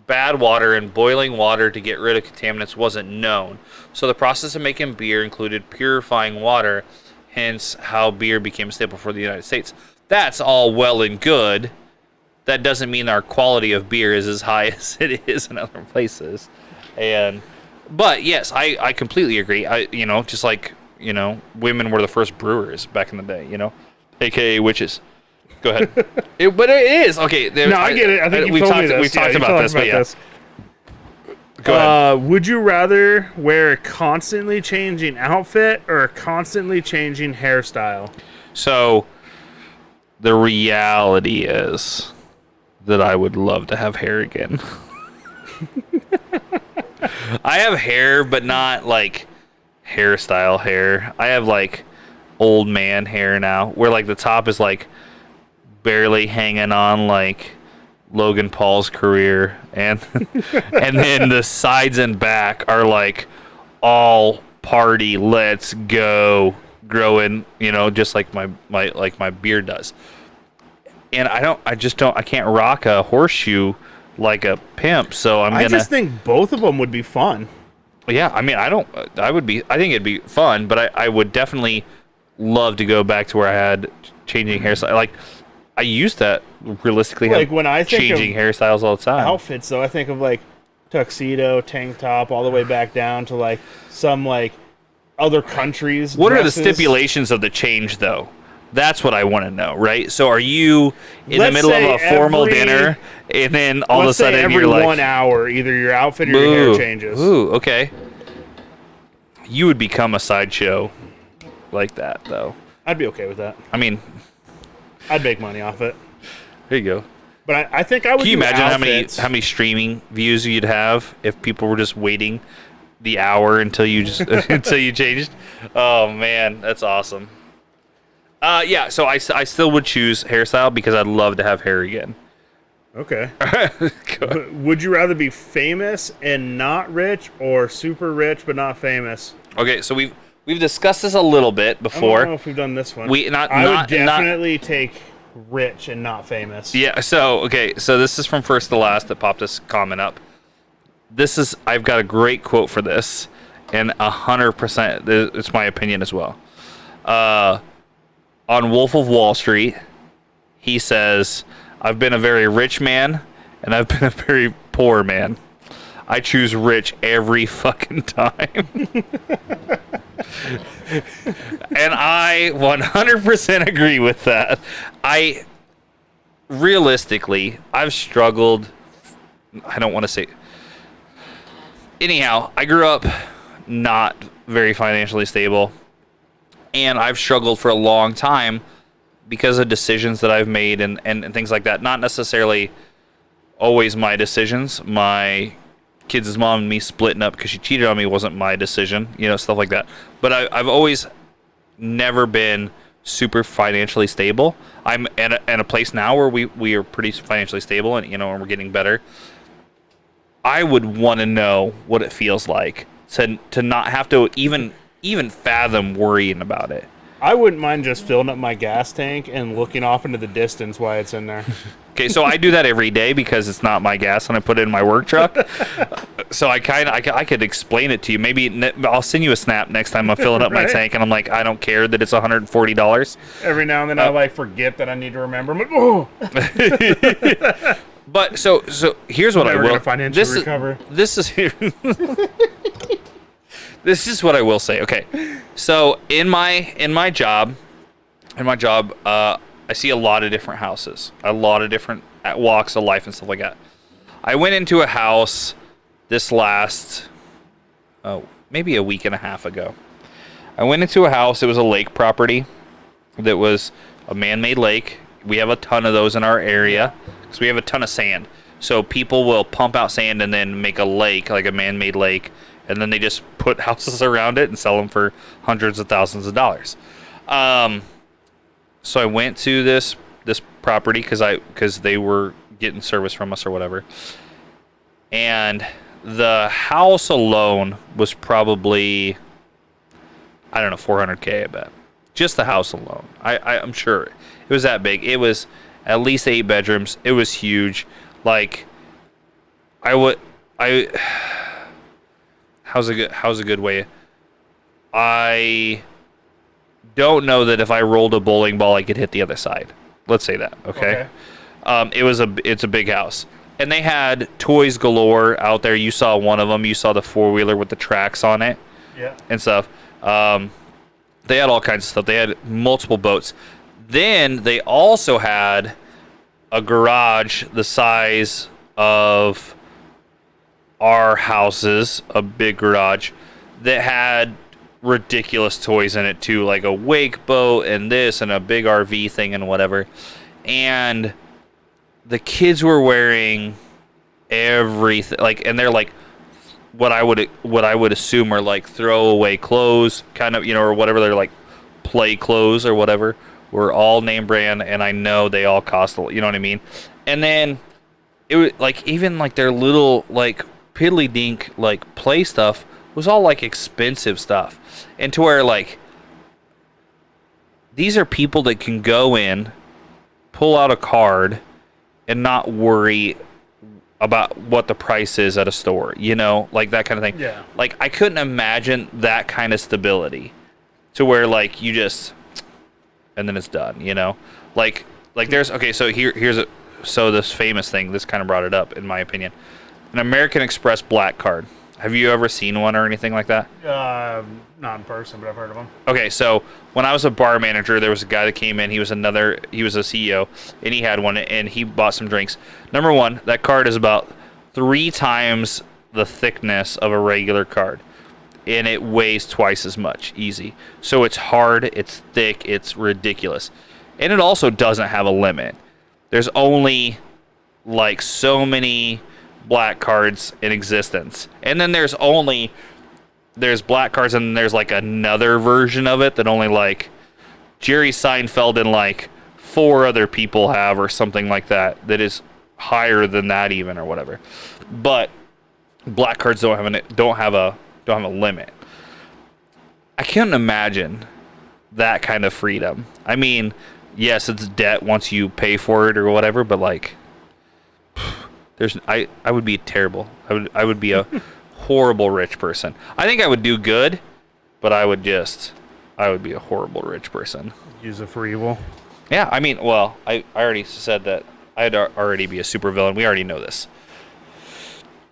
bad water, and boiling water to get rid of contaminants wasn't known. So the process of making beer included purifying water, hence how beer became a staple for the United States. That's all well and good. That doesn't mean our quality of beer is as high as it is in other places. But yes, I completely agree. Just like, women were the first brewers back in the day, AKA witches. Go ahead. But it is. Okay. No, I get it. I think we've talked about this, but yeah. Go ahead. Would you rather wear a constantly changing outfit or a constantly changing hairstyle? So, the reality is that I would love to have hair again. I have hair, but not like hairstyle hair. I have like old man hair now, where like the top is like barely hanging on like Logan Paul's career, and and then the sides and back are like all party, let's go, growing, just like my beard does. And I can't rock a horseshoe like a pimp, so I just think both of them would be fun. Yeah, I think it'd be fun, but I would definitely love to go back to where I had changing hairstyle. Like, I used to realistically have when I think changing hairstyles all the time. Outfits, though, I think of like tuxedo, tank top, all the way back down to like some like other countries. What dresses. are the stipulations of the change, though? That's what I want to know, right? So are you in the middle of a formal dinner, and then all of a sudden you're like... every 1 hour, either your outfit or your hair changes. Ooh, okay. You would become a sideshow like that, though. I'd be okay with that. I mean... I'd make money off it. There you go. But I think I would. Can you imagine outfits. how many streaming views you'd have if people were just waiting the hour until you just until you changed? Oh man, that's awesome. Yeah, so I still would choose hairstyle because I'd love to have hair again. Okay. Would you rather be famous and not rich, or super rich but not famous? Okay, so we've discussed this a little bit before. I don't know if we've done this one. I would definitely take rich and not famous. Yeah, so this is from First to Last that popped this comment up. I've got a great quote for this, and 100% it's my opinion as well. On Wolf of Wall Street, he says, "I've been a very rich man, and I've been a very poor man. I choose rich every fucking time." And I 100% agree with that. Realistically, I've struggled. I don't want to say. Anyhow, I grew up not very financially stable, and I've struggled for a long time because of decisions that I've made and things like that. Not necessarily always my decisions. My kids' mom and me splitting up because she cheated on me wasn't my decision, stuff like that. But I've always never been super financially stable. I'm at a place now where we are pretty financially stable, and and we're getting better. I would want to know what it feels like to not have to even fathom worrying about it. I wouldn't mind just filling up my gas tank and looking off into the distance while it's in there. Okay, so I do that every day because it's not my gas and I put it in my work truck. So I could explain it to you. Maybe I'll send you a snap next time I'm filling up my tank, and I'm like, I don't care that it's $140. Every now and then I forget that I need to remember. I'm like, oh. But so here's what Never I will. Gonna financially recover. This is this is what I will say. Okay, so in my job, I see a lot of different houses, a lot of different walks of life and stuff like that. I went into a house this last, maybe a week and a half ago. I went into a house. It was a lake property that was a man-made lake. We have a ton of those in our area because we have a ton of sand. So people will pump out sand and then make a lake, like a man-made lake, and then they just put houses around it and sell them for hundreds of thousands of dollars. So I went to this property because they were getting service from us or whatever, and the house alone was probably, I don't know, $400K. I bet just the house alone. I'm sure it was that big. It was at least 8 bedrooms. It was huge. Like how's a good way? I don't know that if I rolled a bowling ball I could hit the other side. Let's say that, okay? It's a big house. And they had toys galore out there. You saw one of them. You saw the 4-wheeler with the tracks on it. Yeah. And stuff. They had all kinds of stuff. They had multiple boats. Then they also had a garage the size of our houses, a big garage, that had ridiculous toys in it too, like a wake boat and this and a big RV thing and whatever. And the kids were wearing everything, and they're like what I would assume are like throwaway clothes, kind of, or whatever. They're like play clothes or whatever. Were all name brand, and I know they all cost a lot, you know what I mean? And then it was like even like their little like piddly dink like play stuff was all like expensive stuff, and to where like these are people that can go in, pull out a card, and not worry about what the price is at a store, like that kind of thing. Yeah. Like I couldn't imagine that kind of stability, to where like you just, and then it's done, like there's, okay, so so this famous thing, this kind of brought it up in my opinion, an American Express black card. Have you ever seen one or anything like that? Not in person, but I've heard of them. Okay, so when I was a bar manager, there was a guy that came in. He was a CEO, and he had one, and he bought some drinks. Number one, that card is about 3 times the thickness of a regular card, and it weighs twice as much, easy. So it's hard, it's thick, it's ridiculous. And it also doesn't have a limit. There's only like so many black cards in existence. And then there's black cards, and then there's like another version of it that only like Jerry Seinfeld and like 4 other people have, or something like that. That is higher than that even, or whatever. But black cards don't have a limit. I can't imagine that kind of freedom. I mean, yes, it's debt once you pay for it or whatever, but like, I would be terrible. I would be a horrible rich person. I think I would do good, but I would be a horrible rich person. Use it for evil. Yeah, I mean, well, I already said that I'd already be a supervillain. We already know this.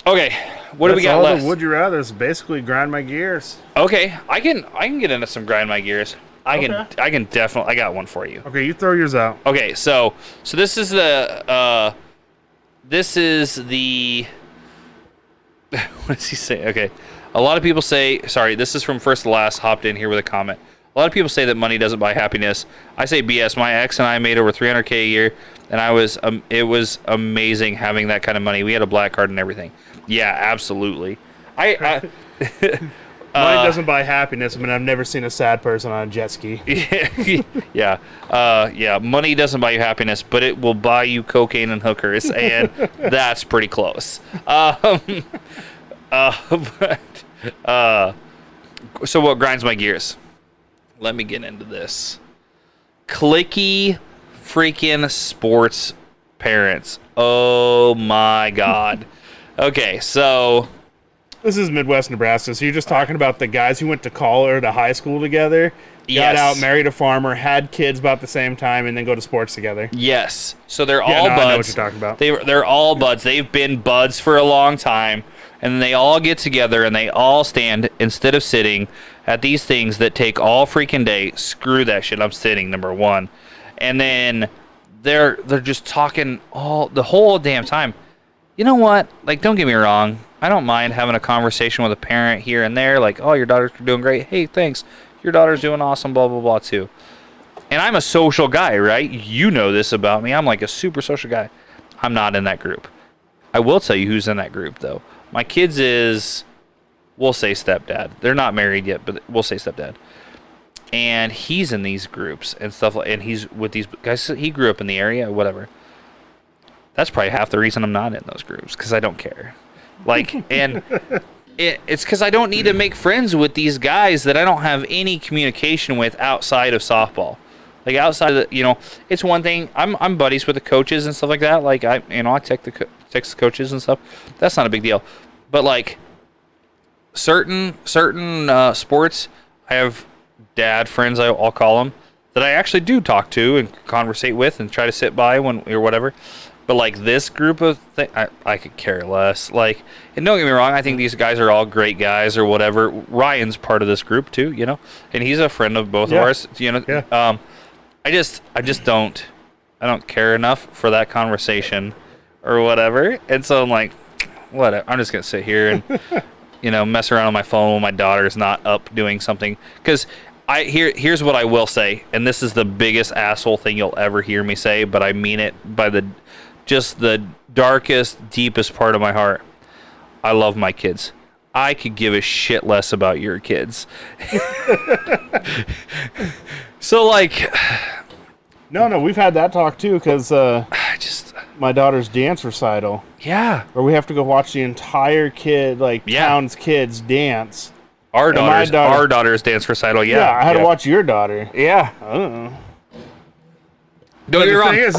Okay, what do we got left? Would you rather is basically grind my gears. Okay, I can get into some grind my gears. I can definitely. I got one for you. Okay, you throw yours out. Okay, so this is the what does he say? Okay, a lot of people say. Sorry, this is from First to Last. Hopped in here with a comment. A lot of people say that money doesn't buy happiness. I say BS. My ex and I made over $300K a year, and it was amazing having that kind of money. We had a black card and everything. Yeah, absolutely. Money doesn't buy happiness. I mean, I've never seen a sad person on a jet ski. Yeah. Money doesn't buy you happiness, but it will buy you cocaine and hookers, and that's pretty close. So what grinds my gears? Let me get into this. Clicky freaking sports parents. Oh my God. Okay, so this is Midwest Nebraska. So you're just talking about the guys who went to college or to high school together, got out, married a farmer, had kids about the same time, and then go to sports together. Yes. So they're all buds. I know what you're talking about. They're all buds. They've been buds for a long time, and they all get together and they all stand instead of sitting at these things that take all freaking day. Screw that shit. I'm sitting, number one. And then they're just talking the whole damn time. You know what? Like, don't get me wrong. I don't mind having a conversation with a parent here and there. Like, oh, your daughter's doing great. Hey, thanks. Your daughter's doing awesome, blah, blah, blah, too. And I'm a social guy, right? You know this about me. I'm like a super social guy. I'm not in that group. I will tell you who's in that group, though. My kids is, we'll say stepdad. They're not married yet, but we'll say stepdad. And he's in these groups and stuff, and he's with these guys. He grew up in the area, whatever. That's probably half the reason I'm not in those groups, because I don't care. Like, and it's because I don't need to make friends with these guys that I don't have any communication with outside of softball. Like, outside of the, it's one thing. I'm buddies with the coaches and stuff like that. Like, I text the coaches and stuff. That's not a big deal. But like certain sports, I have dad friends, I'll call them, that I actually do talk to and conversate with and try to sit by when or whatever. But like this group of things, I could care less. Like, and don't get me wrong, I think these guys are all great guys or whatever. Ryan's part of this group too, and he's a friend of both of ours. Yeah. I just don't care enough for that conversation or whatever. And so I'm like, whatever. I'm just gonna sit here and mess around on my phone when my daughter's not up doing something. Because here's what I will say, and this is the biggest asshole thing you'll ever hear me say, but I mean it by the darkest, deepest part of my heart. I love my kids. I could give a shit less about your kids. So like, no, we've had that talk too, because my daughter's dance recital. Yeah. Where we have to go watch the entire town's kids dance. Our daughter's dance recital. Yeah. I had to watch your daughter. Yeah. I don't know. Don't get me wrong. Is,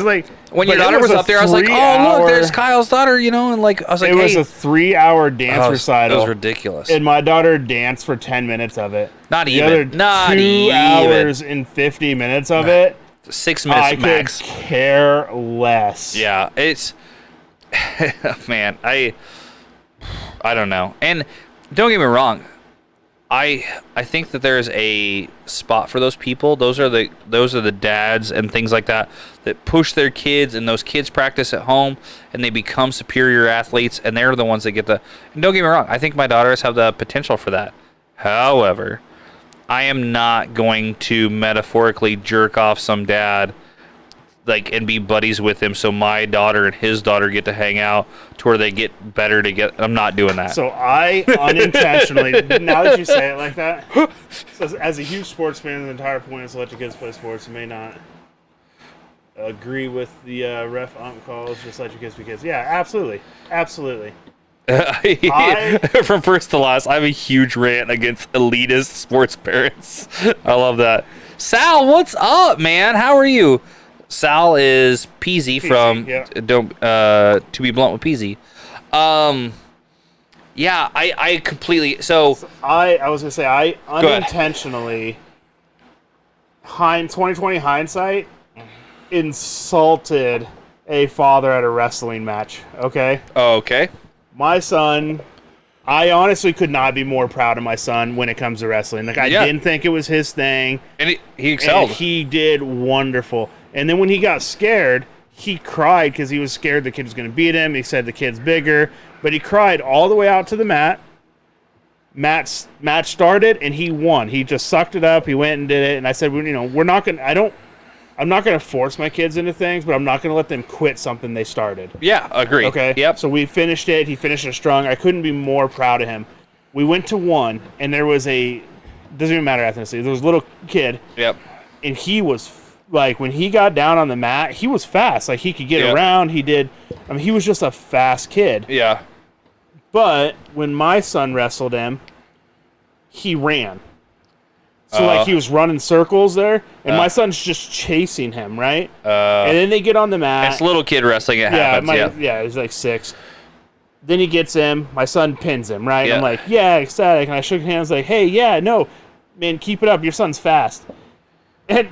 when your daughter was up there, I was like, oh, look, there's Kyle's daughter, and like, I was like, it was a 3-hour dance recital. It was ridiculous. And my daughter danced for 10 minutes of it. Not even. The other 2 hours and 50 minutes of it. 6 minutes max. I could care less. Yeah, it's, man, I don't know. And don't get me wrong. I think that there's a spot for those people. Those are the dads and things like that push their kids, and those kids practice at home and they become superior athletes, and they're the ones that get and don't get me wrong, I think my daughters have the potential for that. However, I am not going to metaphorically jerk off some dad like and be buddies with him, so my daughter and his daughter get to hang out to where they get better together. I'm not doing that. So I unintentionally, now that you say it like that, so as a huge sports fan, the entire point is to let your kids play sports. You may not agree with the ref ump calls. Just let your kids be kids. Yeah, absolutely, absolutely. From first to last, I have a huge rant against elitist sports parents. I love that. Sal, what's up, man? How are you? Sal is Peasy from yeah. To Be Blunt with Peasy. Yeah, I completely so I was gonna say I unintentionally 2020 hindsight insulted a father at a wrestling match. Okay. Oh, okay. My son, I honestly could not be more proud of my son when it comes to wrestling. Like I didn't think it was his thing, and he excelled. And he did wonderful. And then when he got scared, he cried because he was scared the kid was going to beat him. He said the kid's bigger, but he cried all the way out to the mat. Match started and he won. He just sucked it up. He went and did it. And I said, we're not going. I'm not going to force my kids into things, but I'm not going to let them quit something they started. Yeah, agree. Okay. Yep. So we finished it. He finished it strong. I couldn't be more proud of him. We went to one, and there was doesn't even matter ethnicity. There was a little kid. Yep. And he was like, when he got down on the mat, he was fast. Like he could get around. He was just a fast kid. Yeah. But when my son wrestled him, he ran. So, like, he was running circles there, and my son's just chasing him, right? And then they get on the mat. It's little kid wrestling. It happens, yeah, he's like 6. Then he gets him. My son pins him, right? Yeah. I'm like, yeah, ecstatic. And I shook hands like, hey, yeah, no, man, keep it up. Your son's fast. And,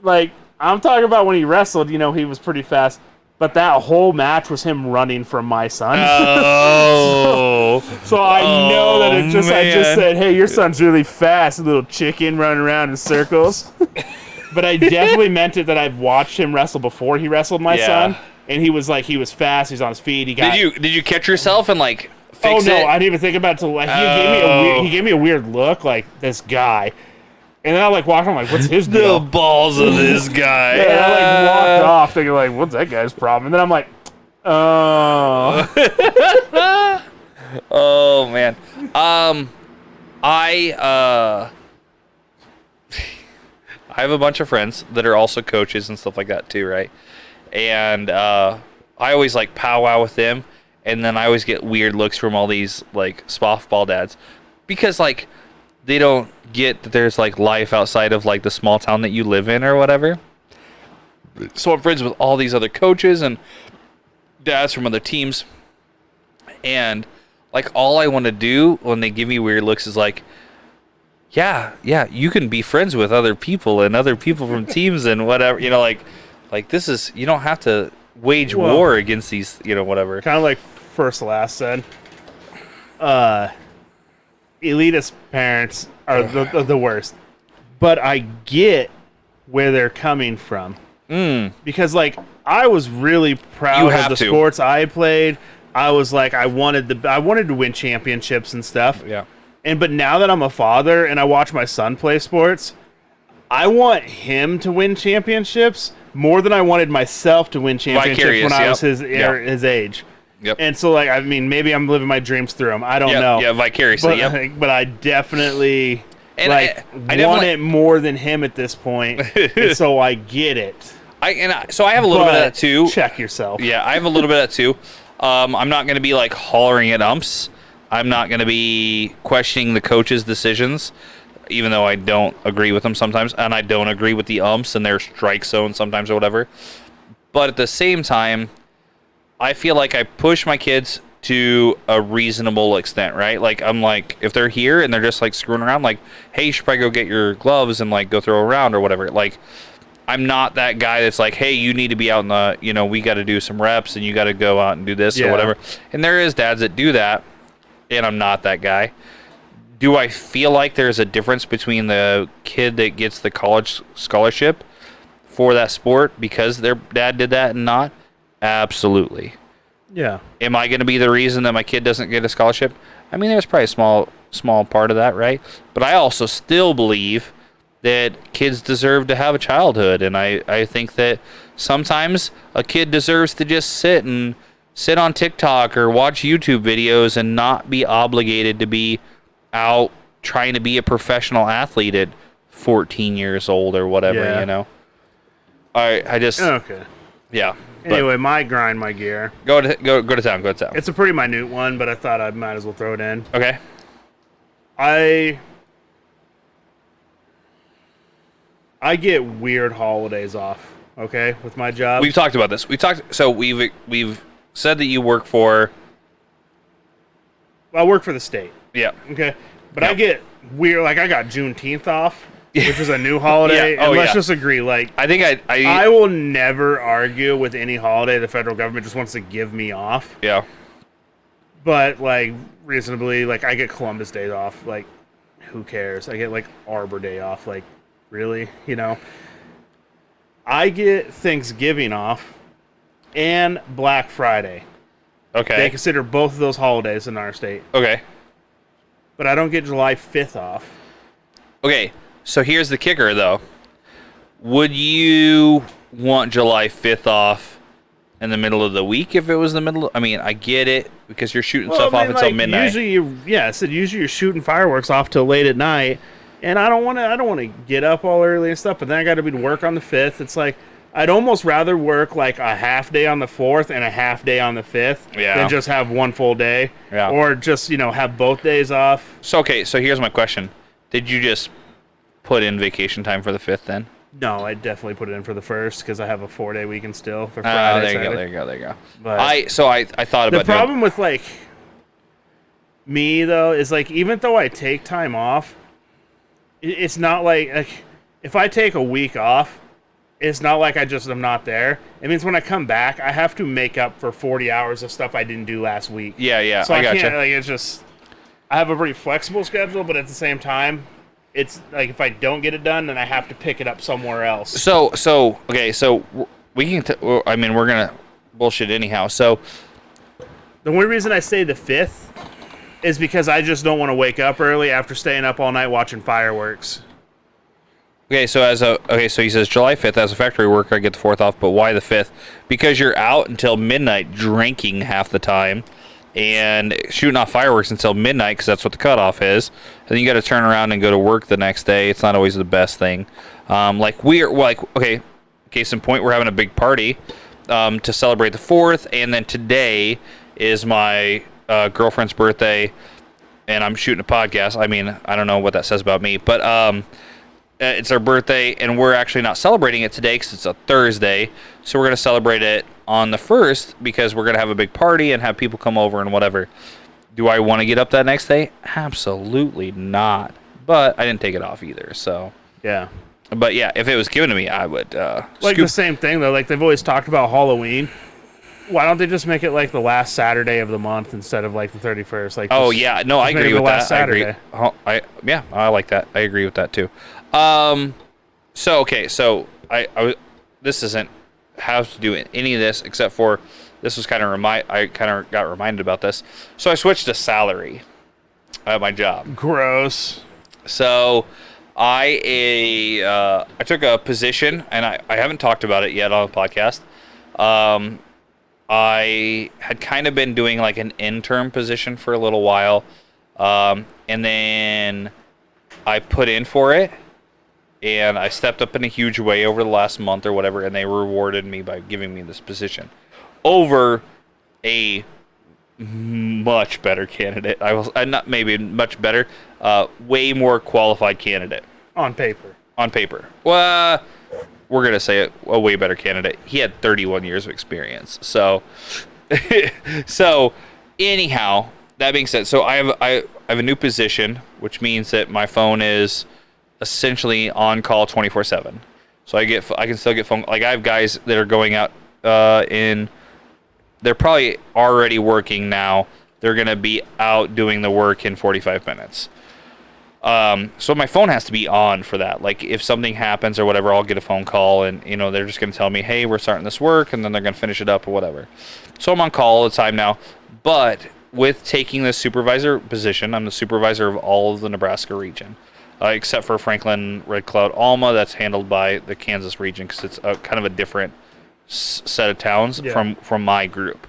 like, I'm talking about when he wrestled, he was pretty fast. But that whole match was him running from my son. Oh. So I know that I just said, hey, your son's really fast, a little chicken running around in circles. But I definitely meant it that I've watched him wrestle before he wrestled my son. And he was fast, he's on his feet. Did you catch yourself and like fix it? Oh no, it? I didn't even think about it till he gave me a weird look, like this guy. And then I walked on, what's his deal? The balls of this guy. And I walked off thinking what's that guy's problem? And then I'm like, oh. Oh man. I have a bunch of friends that are also coaches and stuff like that too, right? And I always powwow with them, and then I always get weird looks from all these softball dads because they don't get that there's life outside of the small town that you live in or whatever. So I'm friends with all these other coaches and dads from other teams, and all I want to do when they give me weird looks is yeah, you can be friends with other people and other people from teams and whatever, this is, you don't have to wage war against these, whatever. Kind of like First Last said, elitist parents are the worst. But I get where they're coming from. Because I was really proud of the sports I played. I was I wanted to win championships and stuff. Yeah. But now that I'm a father and I watch my son play sports, I want him to win championships more than I wanted myself to win championships when I was his age. Yep. And so, maybe I'm living my dreams through him. I don't know. Yeah, vicariously. But I definitely I want it more than him at this point. And so I get it. So I have a little bit of that too. Check yourself. Yeah, I have a little bit of that too. I'm not going to be hollering at umps. I'm not going to be questioning the coach's decisions, even though I don't agree with them sometimes, and I don't agree with the umps and their strike zone sometimes or whatever. But at the same time, I feel I push my kids to a reasonable extent, right? I'm if they're here and they're just screwing around, hey, you should probably go get your gloves and go throw around or whatever. I'm not that guy that's hey, you need to be out in the, we got to do some reps and you got to go out and do this or whatever. And there is dads that do that, and I'm not that guy. Do I feel there's a difference between the kid that gets the college scholarship for that sport because their dad did that and not? Absolutely. Yeah. Am I going to be the reason that my kid doesn't get a scholarship? I mean, there's probably a small part of that, right? But I also still believe that kids deserve to have a childhood. And I think that sometimes a kid deserves to just sit on TikTok or watch YouTube videos and not be obligated to be out trying to be a professional athlete at 14 years old or whatever, you know. I just okay. Yeah. Anyway, my gear. Go to town. It's a pretty minute one, but I thought I might as well throw it in. Okay. I get weird holidays off, okay, with my job. We've talked about this. So we've said that you work for. I work for the state. Yeah. Okay. But I get weird, like I got Juneteenth off, which is a new holiday. Yeah. Oh, and let's just agree, like I think I will never argue with any holiday the federal government just wants to give me off. Yeah. But like reasonably, like I get Columbus Day off. Like, who cares? I get like Arbor Day off. Like, really? You know? I get Thanksgiving off and Black Friday. Okay. They consider both of those holidays in our state. Okay. But I don't get July 5th off. Okay. So here's the kicker, though. Would you want July 5th off in the middle of the week if it was the middle? I mean, I get it because you're shooting stuff off until midnight. Usually, usually you're shooting fireworks off till late at night, and I don't want to get up all early and stuff. But then I got to be to work on the 5th. It's like I'd almost rather work like a half day on the 4th and a half day on the 5th than just have one full day, or just have both days off. So okay, so here's my question: did you just put in vacation time for the 5th then? No, I definitely put it in for the 1st because I have a 4-day weekend still for Friday. There you go. But I thought about the problem with like me though is like even though I take time off, it's not like if I take a week off, it's not like I just am not there. It means when I come back, I have to make up for 40 hours of stuff I didn't do last week. Yeah. So I gotcha. can't. Like, it's just I have a pretty flexible schedule, but at the same time, it's like if I don't get it done, then I have to pick it up somewhere else. So we can. We're gonna bullshit anyhow. So the only reason I say the 5th is because I just don't want to wake up early after staying up all night watching fireworks. Okay, so so he says July 5th as a factory worker I get the 4th off, but why the 5th? Because you're out until midnight drinking half the time and shooting off fireworks until midnight because that's what the cutoff is. And then you got to turn around and go to work the next day. It's not always the best thing. Case in point, we're having a big party to celebrate the 4th, and then today is my girlfriend's birthday, and I'm shooting a podcast. I mean, I don't know what that says about me, but it's our birthday, and we're actually not celebrating it today because it's a Thursday. So we're going to celebrate it on the 1st because we're going to have a big party and have people come over and whatever. Do I want to get up that next day? Absolutely not. But I didn't take it off either, so. Yeah. But yeah, if it was given to me, I would the same thing, though. Like, they've always talked about Halloween. Why don't they just make it like the last Saturday of the month instead of like the 31st? Like, I agree with that. Saturday. I agree. I like that. I agree with that too. So this doesn't have to do any of this except for this was I kind of got reminded about this. So I switched to salary at my job. Gross. So I took a position, and I haven't talked about it yet on the podcast. I had kind of been doing like an intern position for a little while, and then I put in for it, and I stepped up in a huge way over the last month or whatever, and they rewarded me by giving me this position over a much better candidate. Not maybe much better, way more qualified candidate. On paper. Well, we're going to say a way better candidate. He had 31 years of experience. So, anyhow, that being said, so I have a new position, which means that my phone is essentially on call 24/7. So I can still get phone. Like I have guys that are going out they're probably already working now. They're going to be out doing the work in 45 minutes. So my phone has to be on for that. Like if something happens or whatever, I'll get a phone call and they're just going to tell me, hey, we're starting this work, and then they're going to finish it up or whatever. So I'm on call all the time now. But with taking the supervisor position, I'm the supervisor of all of the Nebraska region. except for Franklin, Red Cloud, Alma. That's handled by the Kansas region because it's kind of a different set of towns from my group.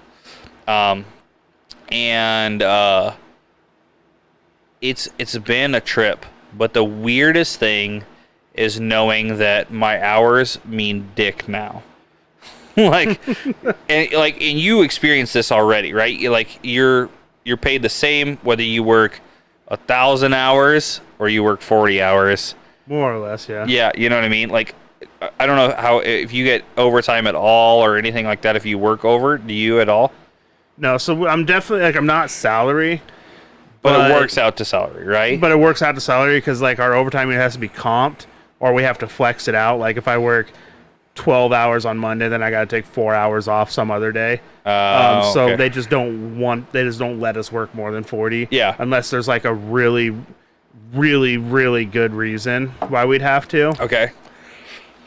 It's been a trip, but the weirdest thing is knowing that my hours mean dick now. and you experienced this already, right? You're paid the same whether you work 1,000 hours or you work 40 hours. More or less, yeah. Yeah, you know what I mean? Like, I don't know if you get overtime at all or anything like that if you work over. Do you at all? No, so I'm definitely, I'm not salary. But it works out to salary, right? But it works out to salary because, our overtime, it has to be comped or we have to flex it out. Like, if I work 12 hours on Monday, then I got to take 4 hours off some other day. So okay. they just don't let us work more than 40. Yeah. Unless there's a really, really, really good reason why we'd have to. Okay.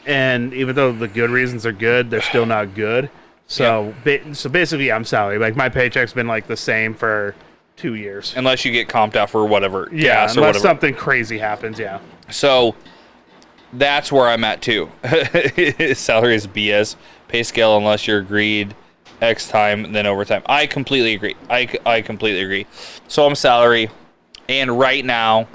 And even though the good reasons are good, they're still not good. So, so basically, I'm salary. My paycheck's been the same for 2 years. Unless you get comped out for whatever. Yeah, gas unless or whatever. something crazy happens, yeah. So that's where I'm at too. Salary is BS. Pay scale unless you're agreed X time, then overtime. I completely agree. I completely agree. So I'm salary, and right now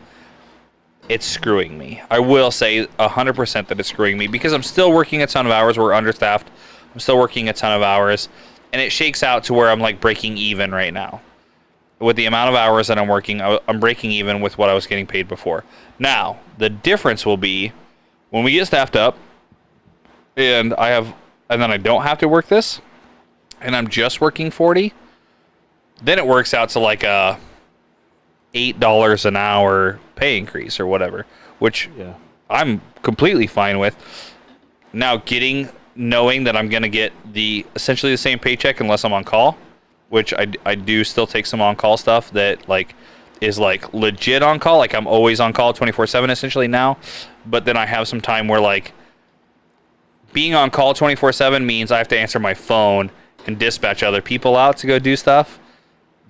it's screwing me. I will say 100% that it's screwing me because I'm still working a ton of hours. We're understaffed. I'm still working a ton of hours, and it shakes out to where I'm breaking even right now. With the amount of hours that I'm working, I'm breaking even with what I was getting paid before. Now, the difference will be when we get staffed up and then I don't have to work this and I'm just working 40, then it works out to a $8 an hour pay increase or whatever, which I'm completely fine with. Now, knowing that I'm going to get essentially the same paycheck unless I'm on call, which I do still take some on-call stuff that is legit on call. I'm always on call 24/7 essentially now, but then I have some time where being on call 24/7 means I have to answer my phone and dispatch other people out to go do stuff.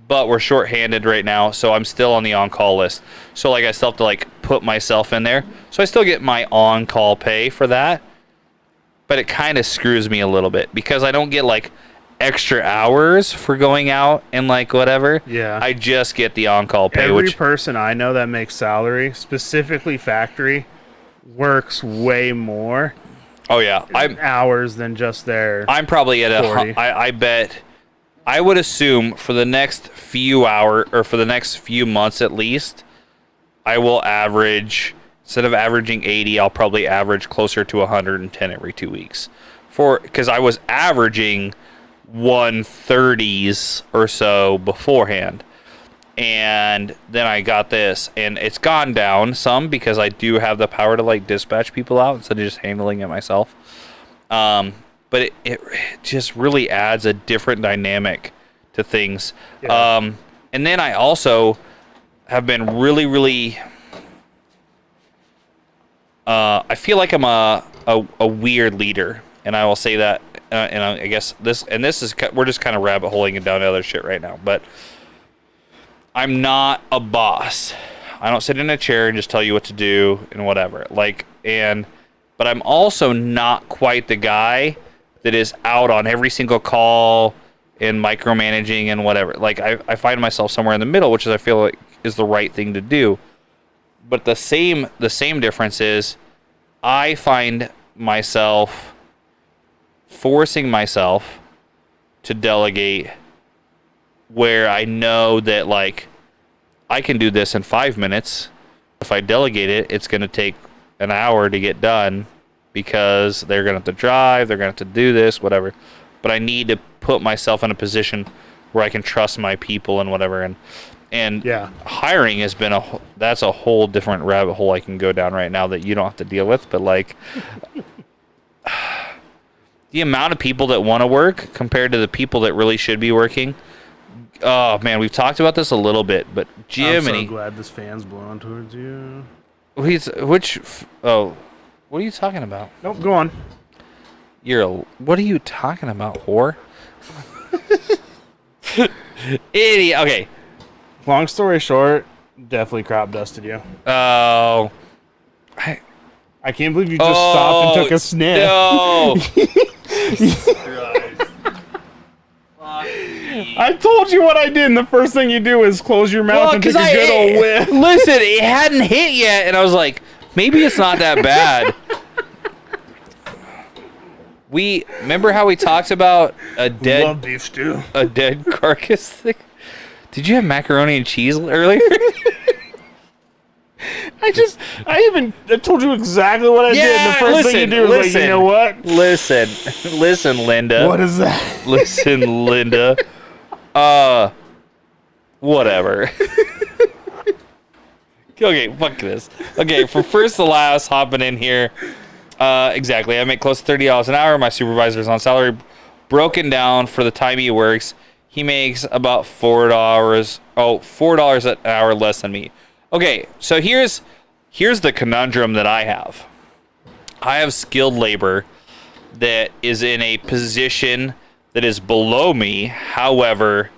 But we're shorthanded right now, so I'm still on the on-call list. So I still have to put myself in there. So I still get my on-call pay for that, but it kind of screws me a little bit because I don't get extra hours for going out and whatever. Yeah. I just get the on-call pay. Every person I know that makes salary, specifically factory, works way more. Oh yeah, hours than just their. I'm probably at 40. I bet. I would assume for the next few hours or for the next few months at least, I will average, instead of averaging 80, I'll probably average closer to 110 every 2 weeks. Because I was averaging 130s or so beforehand, and then I got this, and it's gone down some because I do have the power to dispatch people out instead of just handling it myself. But it just really adds a different dynamic to things. And then I also have been really I feel like I'm a weird leader, and I will say that. And I guess this is, we're just kind of rabbit holing it down to other shit right now, but I'm not a boss. I don't sit in a chair and just tell you what to do and whatever. But I'm also not quite the guy that is out on every single call and micromanaging and whatever. I find myself somewhere in the middle, which is I feel like is the right thing to do. But the same difference is I find myself forcing myself to delegate where I know that I can do this in 5 minutes. If I delegate it, it's going to take an hour to get done because they're going to have to drive, they're going to have to do this, whatever. But I need to put myself in a position where I can trust my people and whatever. And hiring has been that's a whole different rabbit hole I can go down right now that you don't have to deal with. But the amount of people that want to work compared to the people that really should be working. Oh man, we've talked about this a little bit, but Jiminy. I'm so glad this fan's blowing towards you. What are you talking about? Nope, go on. What are you talking about, whore? Idiot. Okay. Long story short, definitely crop dusted you. Oh, I can't believe you just stopped and took a sniff. No. I told you what I did, and the first thing you do is close your mouth and take a good old whiff. Listen, it hadn't hit yet, and I was like, maybe it's not that bad. Remember how we talked about a Love beef stew. dead carcass thing? Did you have macaroni and cheese earlier? I told you exactly what I did. And the first thing you do is like, you know what? Listen, Linda. What is that? Listen, Linda. Whatever. Okay, fuck this. Okay, from first to last, hopping in here. Exactly. I make close to $30 an hour. My supervisor's on salary. Broken down for the time he works, he makes about $4 an hour less than me. Okay, so here's the conundrum that I have. I have skilled labor that is in a position that is below me. However,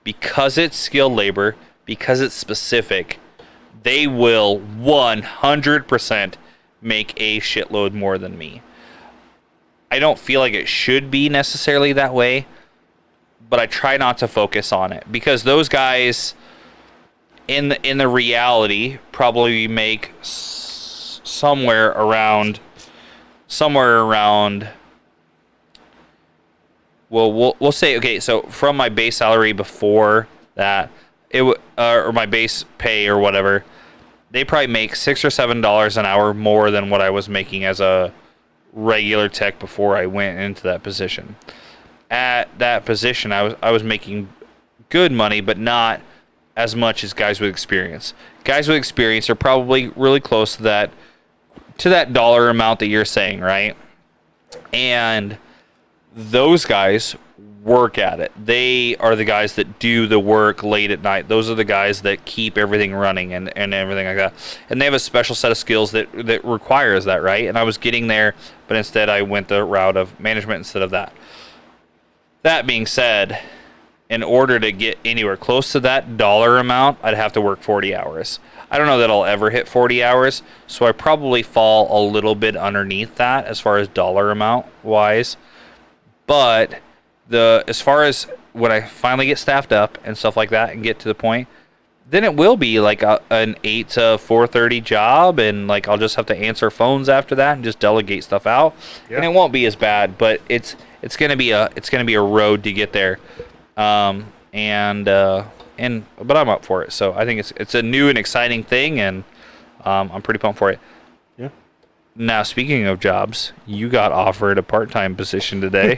because it's skilled labor, because it's specific, they will 100% make a shitload more than me. I don't feel like it should be necessarily that way, but I try not to focus on it because those guys in the reality probably make somewhere around well we'll say, okay, so from my base salary before that or my base pay or whatever, they probably make $6 or $7 an hour more than what I was making as a regular tech before I went into that position. At that position, I was making good money, but not as much as guys with experience. Guys with experience are probably really close to that dollar amount that you're saying, right? And those guys work at it. They are the guys that do the work late at night. Those are the guys that keep everything running and everything like that. And they have a special set of skills that requires that, right? And I was getting there, but instead I went the route of management instead of that. That being said, in order to get anywhere close to that dollar amount, I'd have to work 40 hours. I don't know that I'll ever hit 40 hours, so I probably fall a little bit underneath that as far as dollar amount wise. But as far as when I finally get staffed up and stuff like that and get to the point, then it will be like an 8 to 4:30 job, and like I'll just have to answer phones after that and just delegate stuff out. Yeah. And it won't be as bad, but it's gonna be a road to get there. But I'm up for it. So I think it's a new and exciting thing, and I'm pretty pumped for it. Yeah. Now, speaking of jobs, you got offered a part-time position today.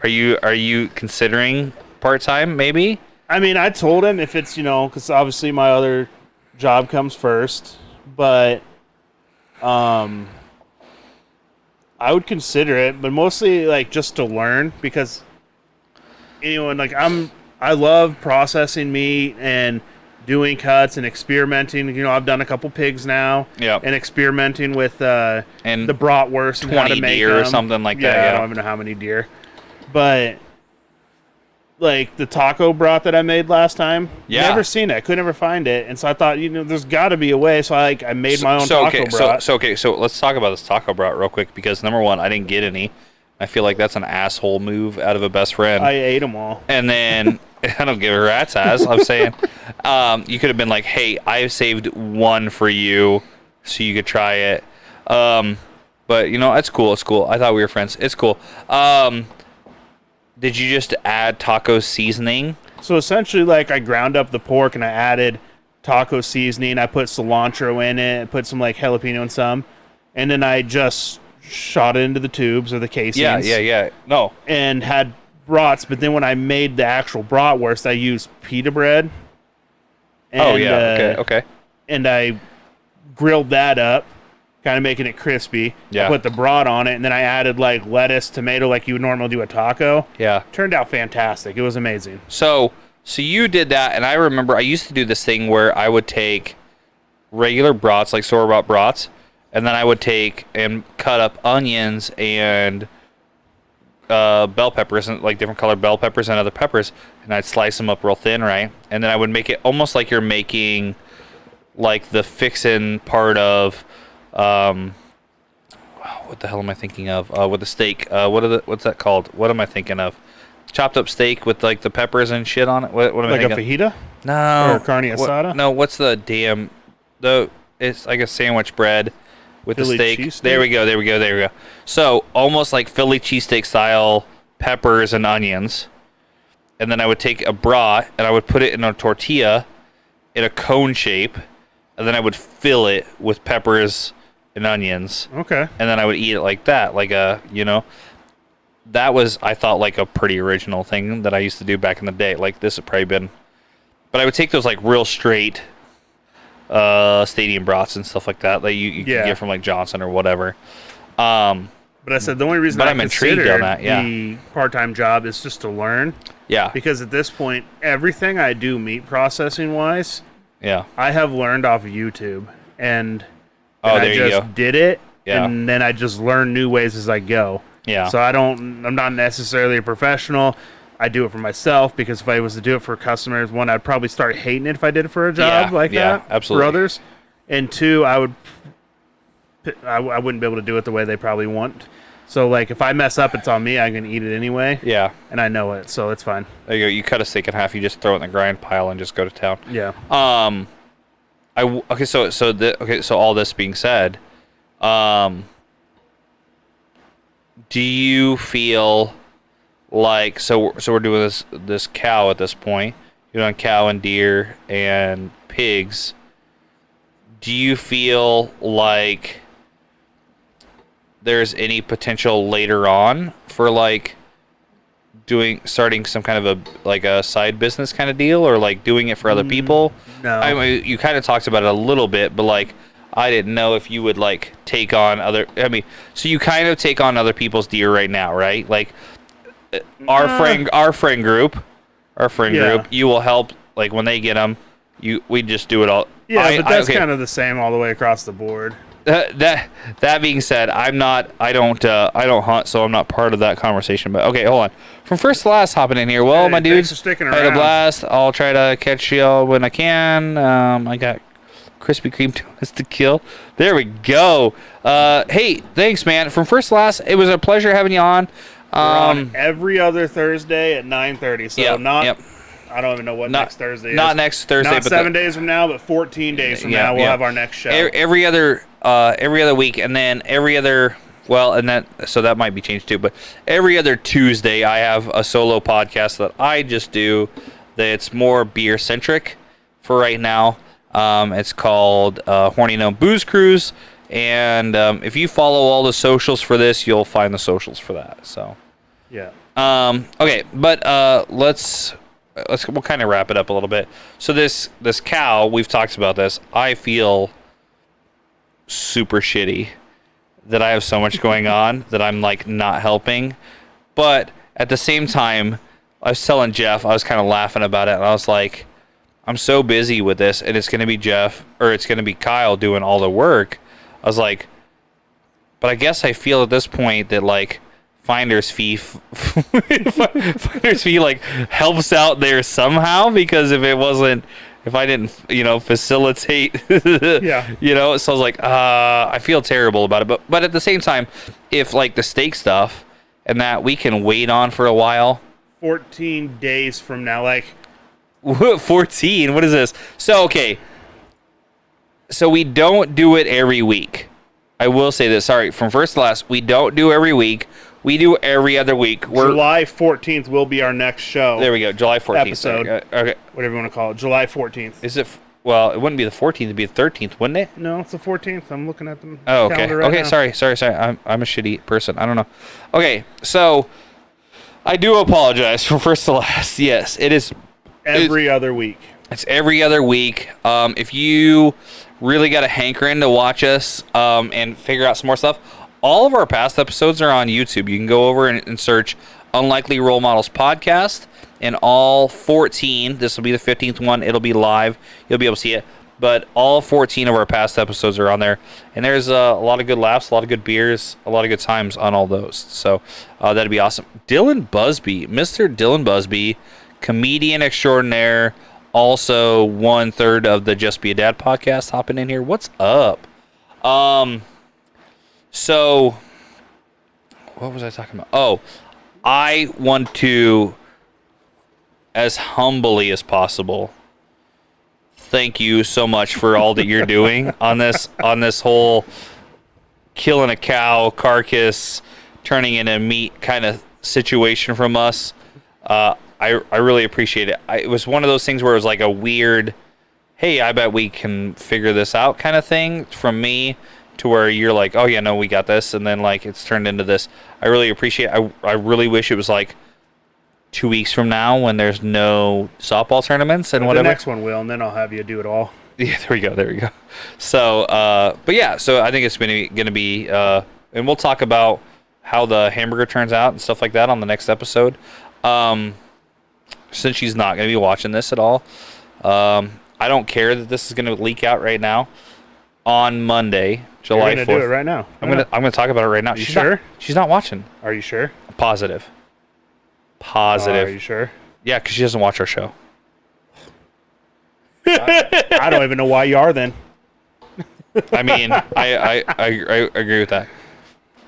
Are you considering part-time maybe? I mean, I told him if it's, because obviously my other job comes first, but I would consider it, but mostly like just to learn, because I love processing meat and doing cuts and experimenting. I've done a couple pigs now. Yep. And experimenting with and the bratwurst and how to make deer them. Or something like that. Yeah, I don't even know how many deer. But like the taco brat that I made last time, never seen it. I could never find it, and so I thought, there's got to be a way. So I made my own taco brat. So let's talk about this taco brat real quick, because number one, I didn't get any. I feel like that's an asshole move out of a best friend. I ate them all. And then I don't give a rat's ass. I'm saying you could have been like, hey, I saved one for you so you could try it. But it's cool. It's cool. I thought we were friends. It's cool. Did you just add taco seasoning? So essentially, like, I ground up the pork and I added taco seasoning. I put cilantro in it. Put some like jalapeno and some, and then I just shot it into the tubes or the casings. Yeah. No. And had brats, but then when I made the actual bratwurst, I used pita bread. And, okay. And I grilled that up, kind of making it crispy. Yeah. I put the brat on it, and then I added like lettuce, tomato, like you would normally do a taco. Yeah. Turned out fantastic. It was amazing. So you did that, and I remember I used to do this thing where I would take regular brats, like store-bought brats, and then I would take and cut up onions and bell peppers, and like different colored bell peppers and other peppers, and I'd slice them up real thin, right? And then I would make it almost like you're making like the fixin' part of what the hell am I thinking of? With the steak. What's that called? What am I thinking of? Chopped up steak with like the peppers and shit on it. What am I Like thinking? a fajita? No. Or carne asada? No, what's the damn it's like a sandwich bread with Philly the steak. cheesesteak? There we go. So almost like Philly cheesesteak style peppers and onions. And then I would take a brat and I would put it in a tortilla in a cone shape, and then I would fill it with peppers and onions. Okay. And then I would eat it like that, like that was, I thought, like a pretty original thing that I used to do back in the day. Like this had probably been, but I would take those like real straight stadium brats and stuff like that you can get from like Johnson or whatever. But I said the only reason But I I'm intrigued on that, yeah. the part-time job is just to learn. Yeah. Because at this point, everything I do meat processing wise, Yeah. I have learned off of YouTube, and Oh, I there you just go. did it, Yeah. and then I just learn new ways as I go. Yeah. So I'm not necessarily a professional. I do it for myself because if I was to do it for customers, one, I'd probably start hating it if I did it for a job like that. Absolutely. For others, and two, I wouldn't be able to do it the way they probably want. So like if I mess up, it's on me. I can eat it anyway. Yeah. And I know it, so it's fine. There you go. You cut a steak in half, you just throw it in the grind pile and just go to town. Yeah. So all this being said, do you feel like so we're doing this cow at this point? You're doing cow and deer and pigs. Do you feel like there's any potential later on for like starting some kind of a side business kind of deal, or like doing it for other people? No. I mean, you kind of talked about it a little bit, but like I didn't know if you would like take on so you kind of take on other people's deer right now, right? Like our friend group, you will help like when they get them. We just do it all. Yeah, but that's kind of the same all the way across the board. That being said, I don't hunt, so I'm not part of that conversation. But okay, hold on. From first to last, hopping in here. Well, Hey, my dudes, thanks for sticking I had a around. blast. I'll try to catch y'all when I can. I got Krispy Kreme donuts to kill. There we go. Hey, thanks, man. From first to last, it was a pleasure having you on. We're on every other Thursday at 9:30. So I don't even know what next Thursday is. Not next Thursday, Not but 7 days from now, but 14 days from now, we'll have our next show. Every other week, and then every other. Well, and that might be changed too. But every other Tuesday, I have a solo podcast that I just do. That's more beer centric for right now. It's called Horny Gnome Booze Cruise, and if you follow all the socials for this, you'll find the socials for that. So yeah. Okay, but we'll kind of wrap it up a little bit. So this cow, we've talked about this. I feel super shitty that I have so much going on that I'm like not helping. But at the same time, I was telling Jeff, I was kind of laughing about it, and I was like, I'm so busy with this, and it's going to be it's going to be Kyle doing all the work. I was like, but I guess I feel at this point that like finder's fee like helps out there somehow, because if I didn't facilitate so I was like I feel terrible about it, but at the same time, if like the steak stuff and that we can wait on for a while. 14 days from now, like 14, what is this? So okay, so we don't do it every week. I will say this, sorry, from first to last, we don't do every week. We do every other week. July 14th will be our next show. There we go. July 14th. Episode. Okay. Whatever you want to call it. July 14th. Is it? Well, it wouldn't be the 14th. It'd be the 13th, wouldn't it? No, it's the 14th. I'm looking at the Okay. calendar right now. Sorry. I'm a shitty person. I don't know. Okay, so I do apologize from first to last. Yes, it is. Every other week. It's every other week. If you really got a hankering to watch us and figure out some more stuff, all of our past episodes are on YouTube. You can go over and search Unlikely Role Models Podcast, and all 14, this will be the 15th one, it'll be live. You'll be able to see it. But all 14 of our past episodes are on there. And there's a lot of good laughs, a lot of good beers, a lot of good times on all those. So that'd be awesome. Dylan Busby, Mr. Dylan Busby, comedian extraordinaire, Also, 1/3 of the Just Be a Dad podcast hopping in here. What's up? So, what was I talking about? Oh, I want to, as humbly as possible, thank you so much for all that you're doing on this whole killing a cow carcass, turning into meat kind of situation from us. I really appreciate it. It was one of those things where it was like a weird, hey, I bet we can figure this out kind of thing from me, to where you're like, oh yeah, no, we got this, and then like it's turned into this. I really appreciate it. I really wish it was like 2 weeks from now when there's no softball tournaments and whatever. The next one will, and then I'll have you do it all. Yeah, there we go. So, but yeah, so I think it's going to be, and we'll talk about how the hamburger turns out and stuff like that on the next episode. Since she's not going to be watching this at all, I don't care that this is going to leak out right now. On Monday, July 4th. You're going to do it right now. I'm going to talk about it right now. You sure? She's not watching. Are you sure? Positive. Are you sure? Yeah, because she doesn't watch our show. I don't even know why you are then. I mean, I agree with that.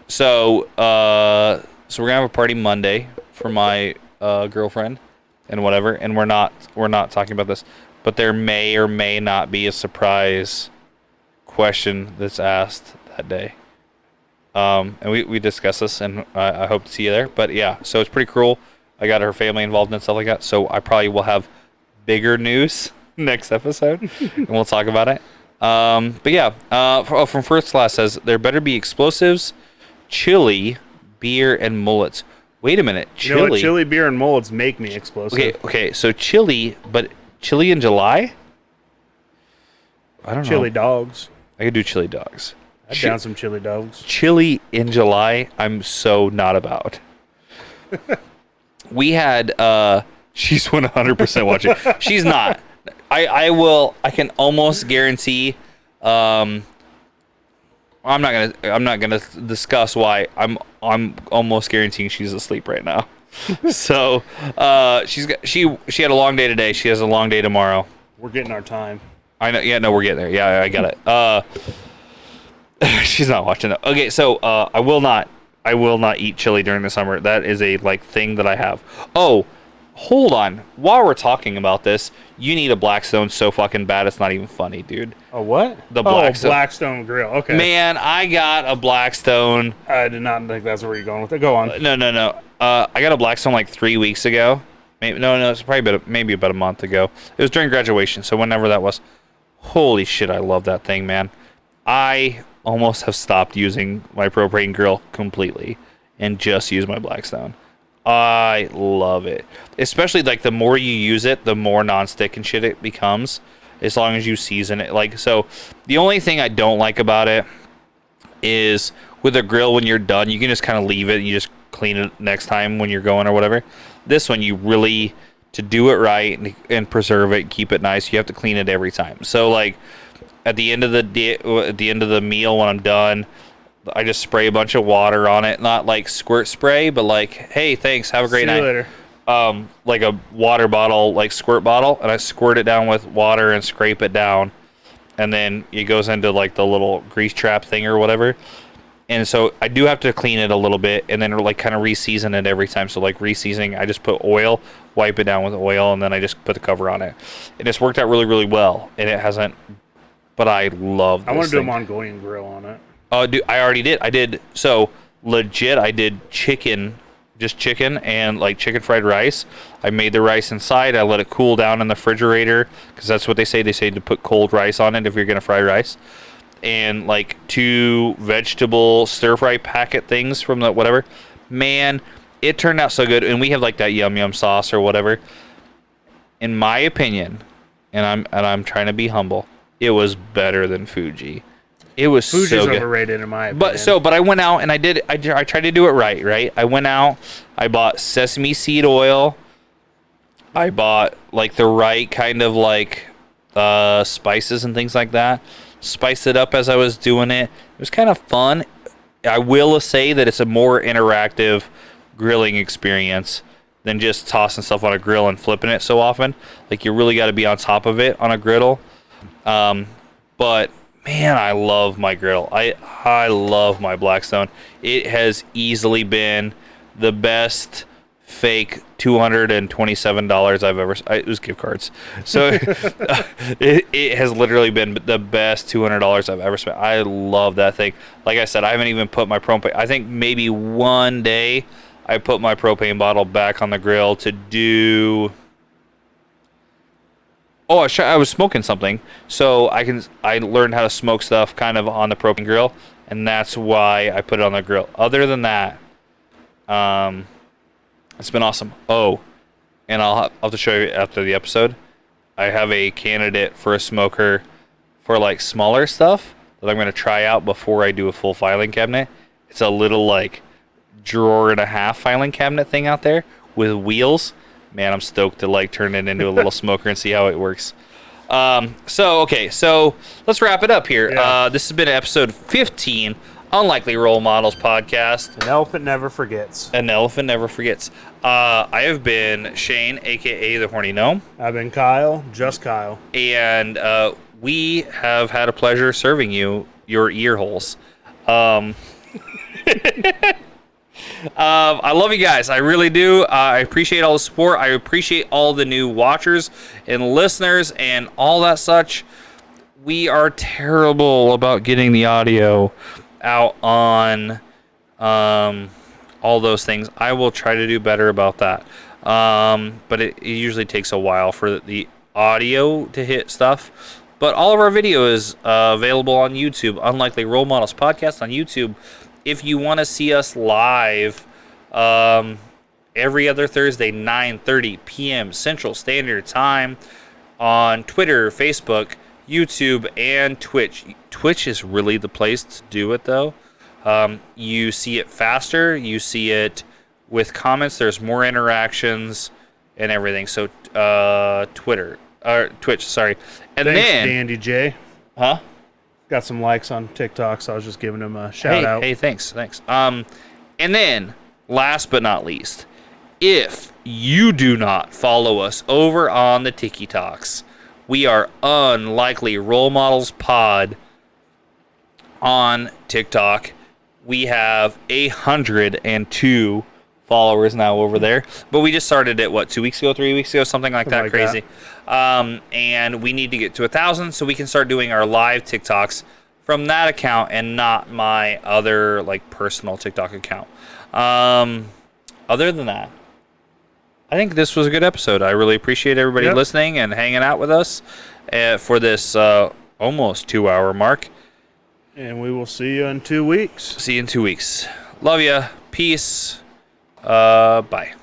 So, we're gonna have a party Monday for my girlfriend and whatever, and we're not talking about this, but there may or may not be a surprise question that's asked that day. And we discussed this, and I hope to see you there. But yeah, so it's pretty cool. I got her family involved and stuff like that, so I probably will have bigger news next episode, and we'll talk about it. But yeah, from First Class says, there better be explosives, chili, beer, and mullets. Wait a minute, chili? You know what? Chili, beer, and mullets make me explosive. Okay, so chili, but chili in July? I don't know. Chili dogs. I could do chili dogs. I'd down some chili dogs. Chili in July, I'm so not about. We had, she's 100% watching. She's not. I can almost guarantee, I'm not gonna discuss why. I'm almost guaranteeing she's asleep right now. So, she had a long day today. She has a long day tomorrow. We're getting our time. I know. Yeah, no, we're getting there. Yeah, I got it. She's not watching it. Okay, so I will not eat chili during the summer. That is a thing that I have. Oh, hold on. While we're talking about this, you need a Blackstone so fucking bad it's not even funny, dude. A what? The Blackstone. Blackstone grill. Okay. Man, I got a Blackstone. I did not think that's where you're going with it. Go on. No. I got a Blackstone like 3 weeks ago. No, it's probably maybe about a month ago. It was during graduation, so whenever that was. Holy shit, I love that thing, man. I almost have stopped using my propane grill completely and just use my Blackstone. I love it. Especially the more you use it, the more nonstick and shit it becomes, as long as you season it. So the only thing I don't like about it is with a grill, when you're done, you can just kind of leave it and you just clean it next time when you're going or whatever. This one, you really, to do it right and preserve it, keep it nice, you have to clean it every time. So at the end of the meal, when I'm done, I just spray a bunch of water on it. Not like squirt spray, but hey, thanks, have a great night. See you later. Like a water bottle, squirt bottle, and I squirt it down with water and scrape it down. And then it goes into the little grease trap thing or whatever. And so I do have to clean it a little bit and then kind of re-season it every time. So re-seasoning, I just put oil, wipe it down with oil, and then I just put the cover on it. And it's worked out really, really well. And it hasn't, but I love this I want to do a thing. Mongolian grill on it. Oh, dude, I already did. I did. So legit, I did chicken and chicken fried rice. I made the rice inside. I let it cool down in the refrigerator because that's what they say. They say to put cold rice on it if you're going to fry rice. And 2 vegetable stir fry packet things from the whatever. Man, it turned out so good. And we have that yum yum sauce or whatever. In my opinion, and I'm trying to be humble, it was better than Fuji. It was Fuji's so good. Overrated in my opinion. But I went out and I tried to do it right. I went out, I bought sesame seed oil. I bought the right kind of spices and things like that. Spiced it up as I was doing it. It was kind of fun. I will say that it's a more interactive grilling experience than just tossing stuff on a grill and flipping it so often. Like, you really got to be on top of it on a griddle. But man, I love my griddle. I love my Blackstone. It has easily been the best fake $227 I've ever. It was gift cards, so it has literally been the best $200 I've ever spent. I love that thing. Like I said, I haven't even put my propane. I think maybe one day I put my propane bottle back on the grill to do. Oh, I was smoking something, so I learned how to smoke stuff kind of on the propane grill, and that's why I put it on the grill. Other than that, it's been awesome. Oh, and I'll have to show you after the episode. I have a candidate for a smoker for like smaller stuff that I'm going to try out before I do a full filing cabinet. It's a little like drawer and a half filing cabinet thing out there with wheels. Man, I'm stoked to like turn it into a little smoker and see how it works. So let's wrap it up here. Yeah. This has been episode 15, Unlikely Role Models podcast. An elephant never forgets. An elephant never forgets. I have been Shane, aka the Horny Gnome. I've been Kyle, just Kyle. And we have had a pleasure serving you your ear holes. I love you guys. I really do. I appreciate all the support. I appreciate all the new watchers and listeners and all that such. We are terrible about getting the audio out on all those things. I will try to do better about that. But it usually takes a while for the audio to hit stuff. But all of our video is available on YouTube. Unlikely Role Models podcast on YouTube. If you want to see us live every other Thursday, 9:30 p.m. Central Standard Time on Twitter, Facebook, YouTube, and Twitch. Twitch is really the place to do it, though. You see it faster. You see it with comments. There's more interactions and everything. So Twitch, sorry. And Thanks, then Dandy J. Huh? Got some likes on TikTok, so I was just giving him a shout out. Hey, thanks. And then, last but not least, if you do not follow us over on the Tiki Talks, we are Unlikely Role Models Pod on TikTok. We have 102 followers now over there, but we just started it 2 weeks ago, 3 weeks ago, something like that. Crazy. And we need to get to 1,000 so we can start doing our live TikToks from that account and not my other like personal TikTok account. Other than that, I think this was a good episode. I really appreciate everybody listening and hanging out with us for this almost 2-hour mark. And we will see you in 2 weeks. See you in 2 weeks. Love ya. Peace. Bye.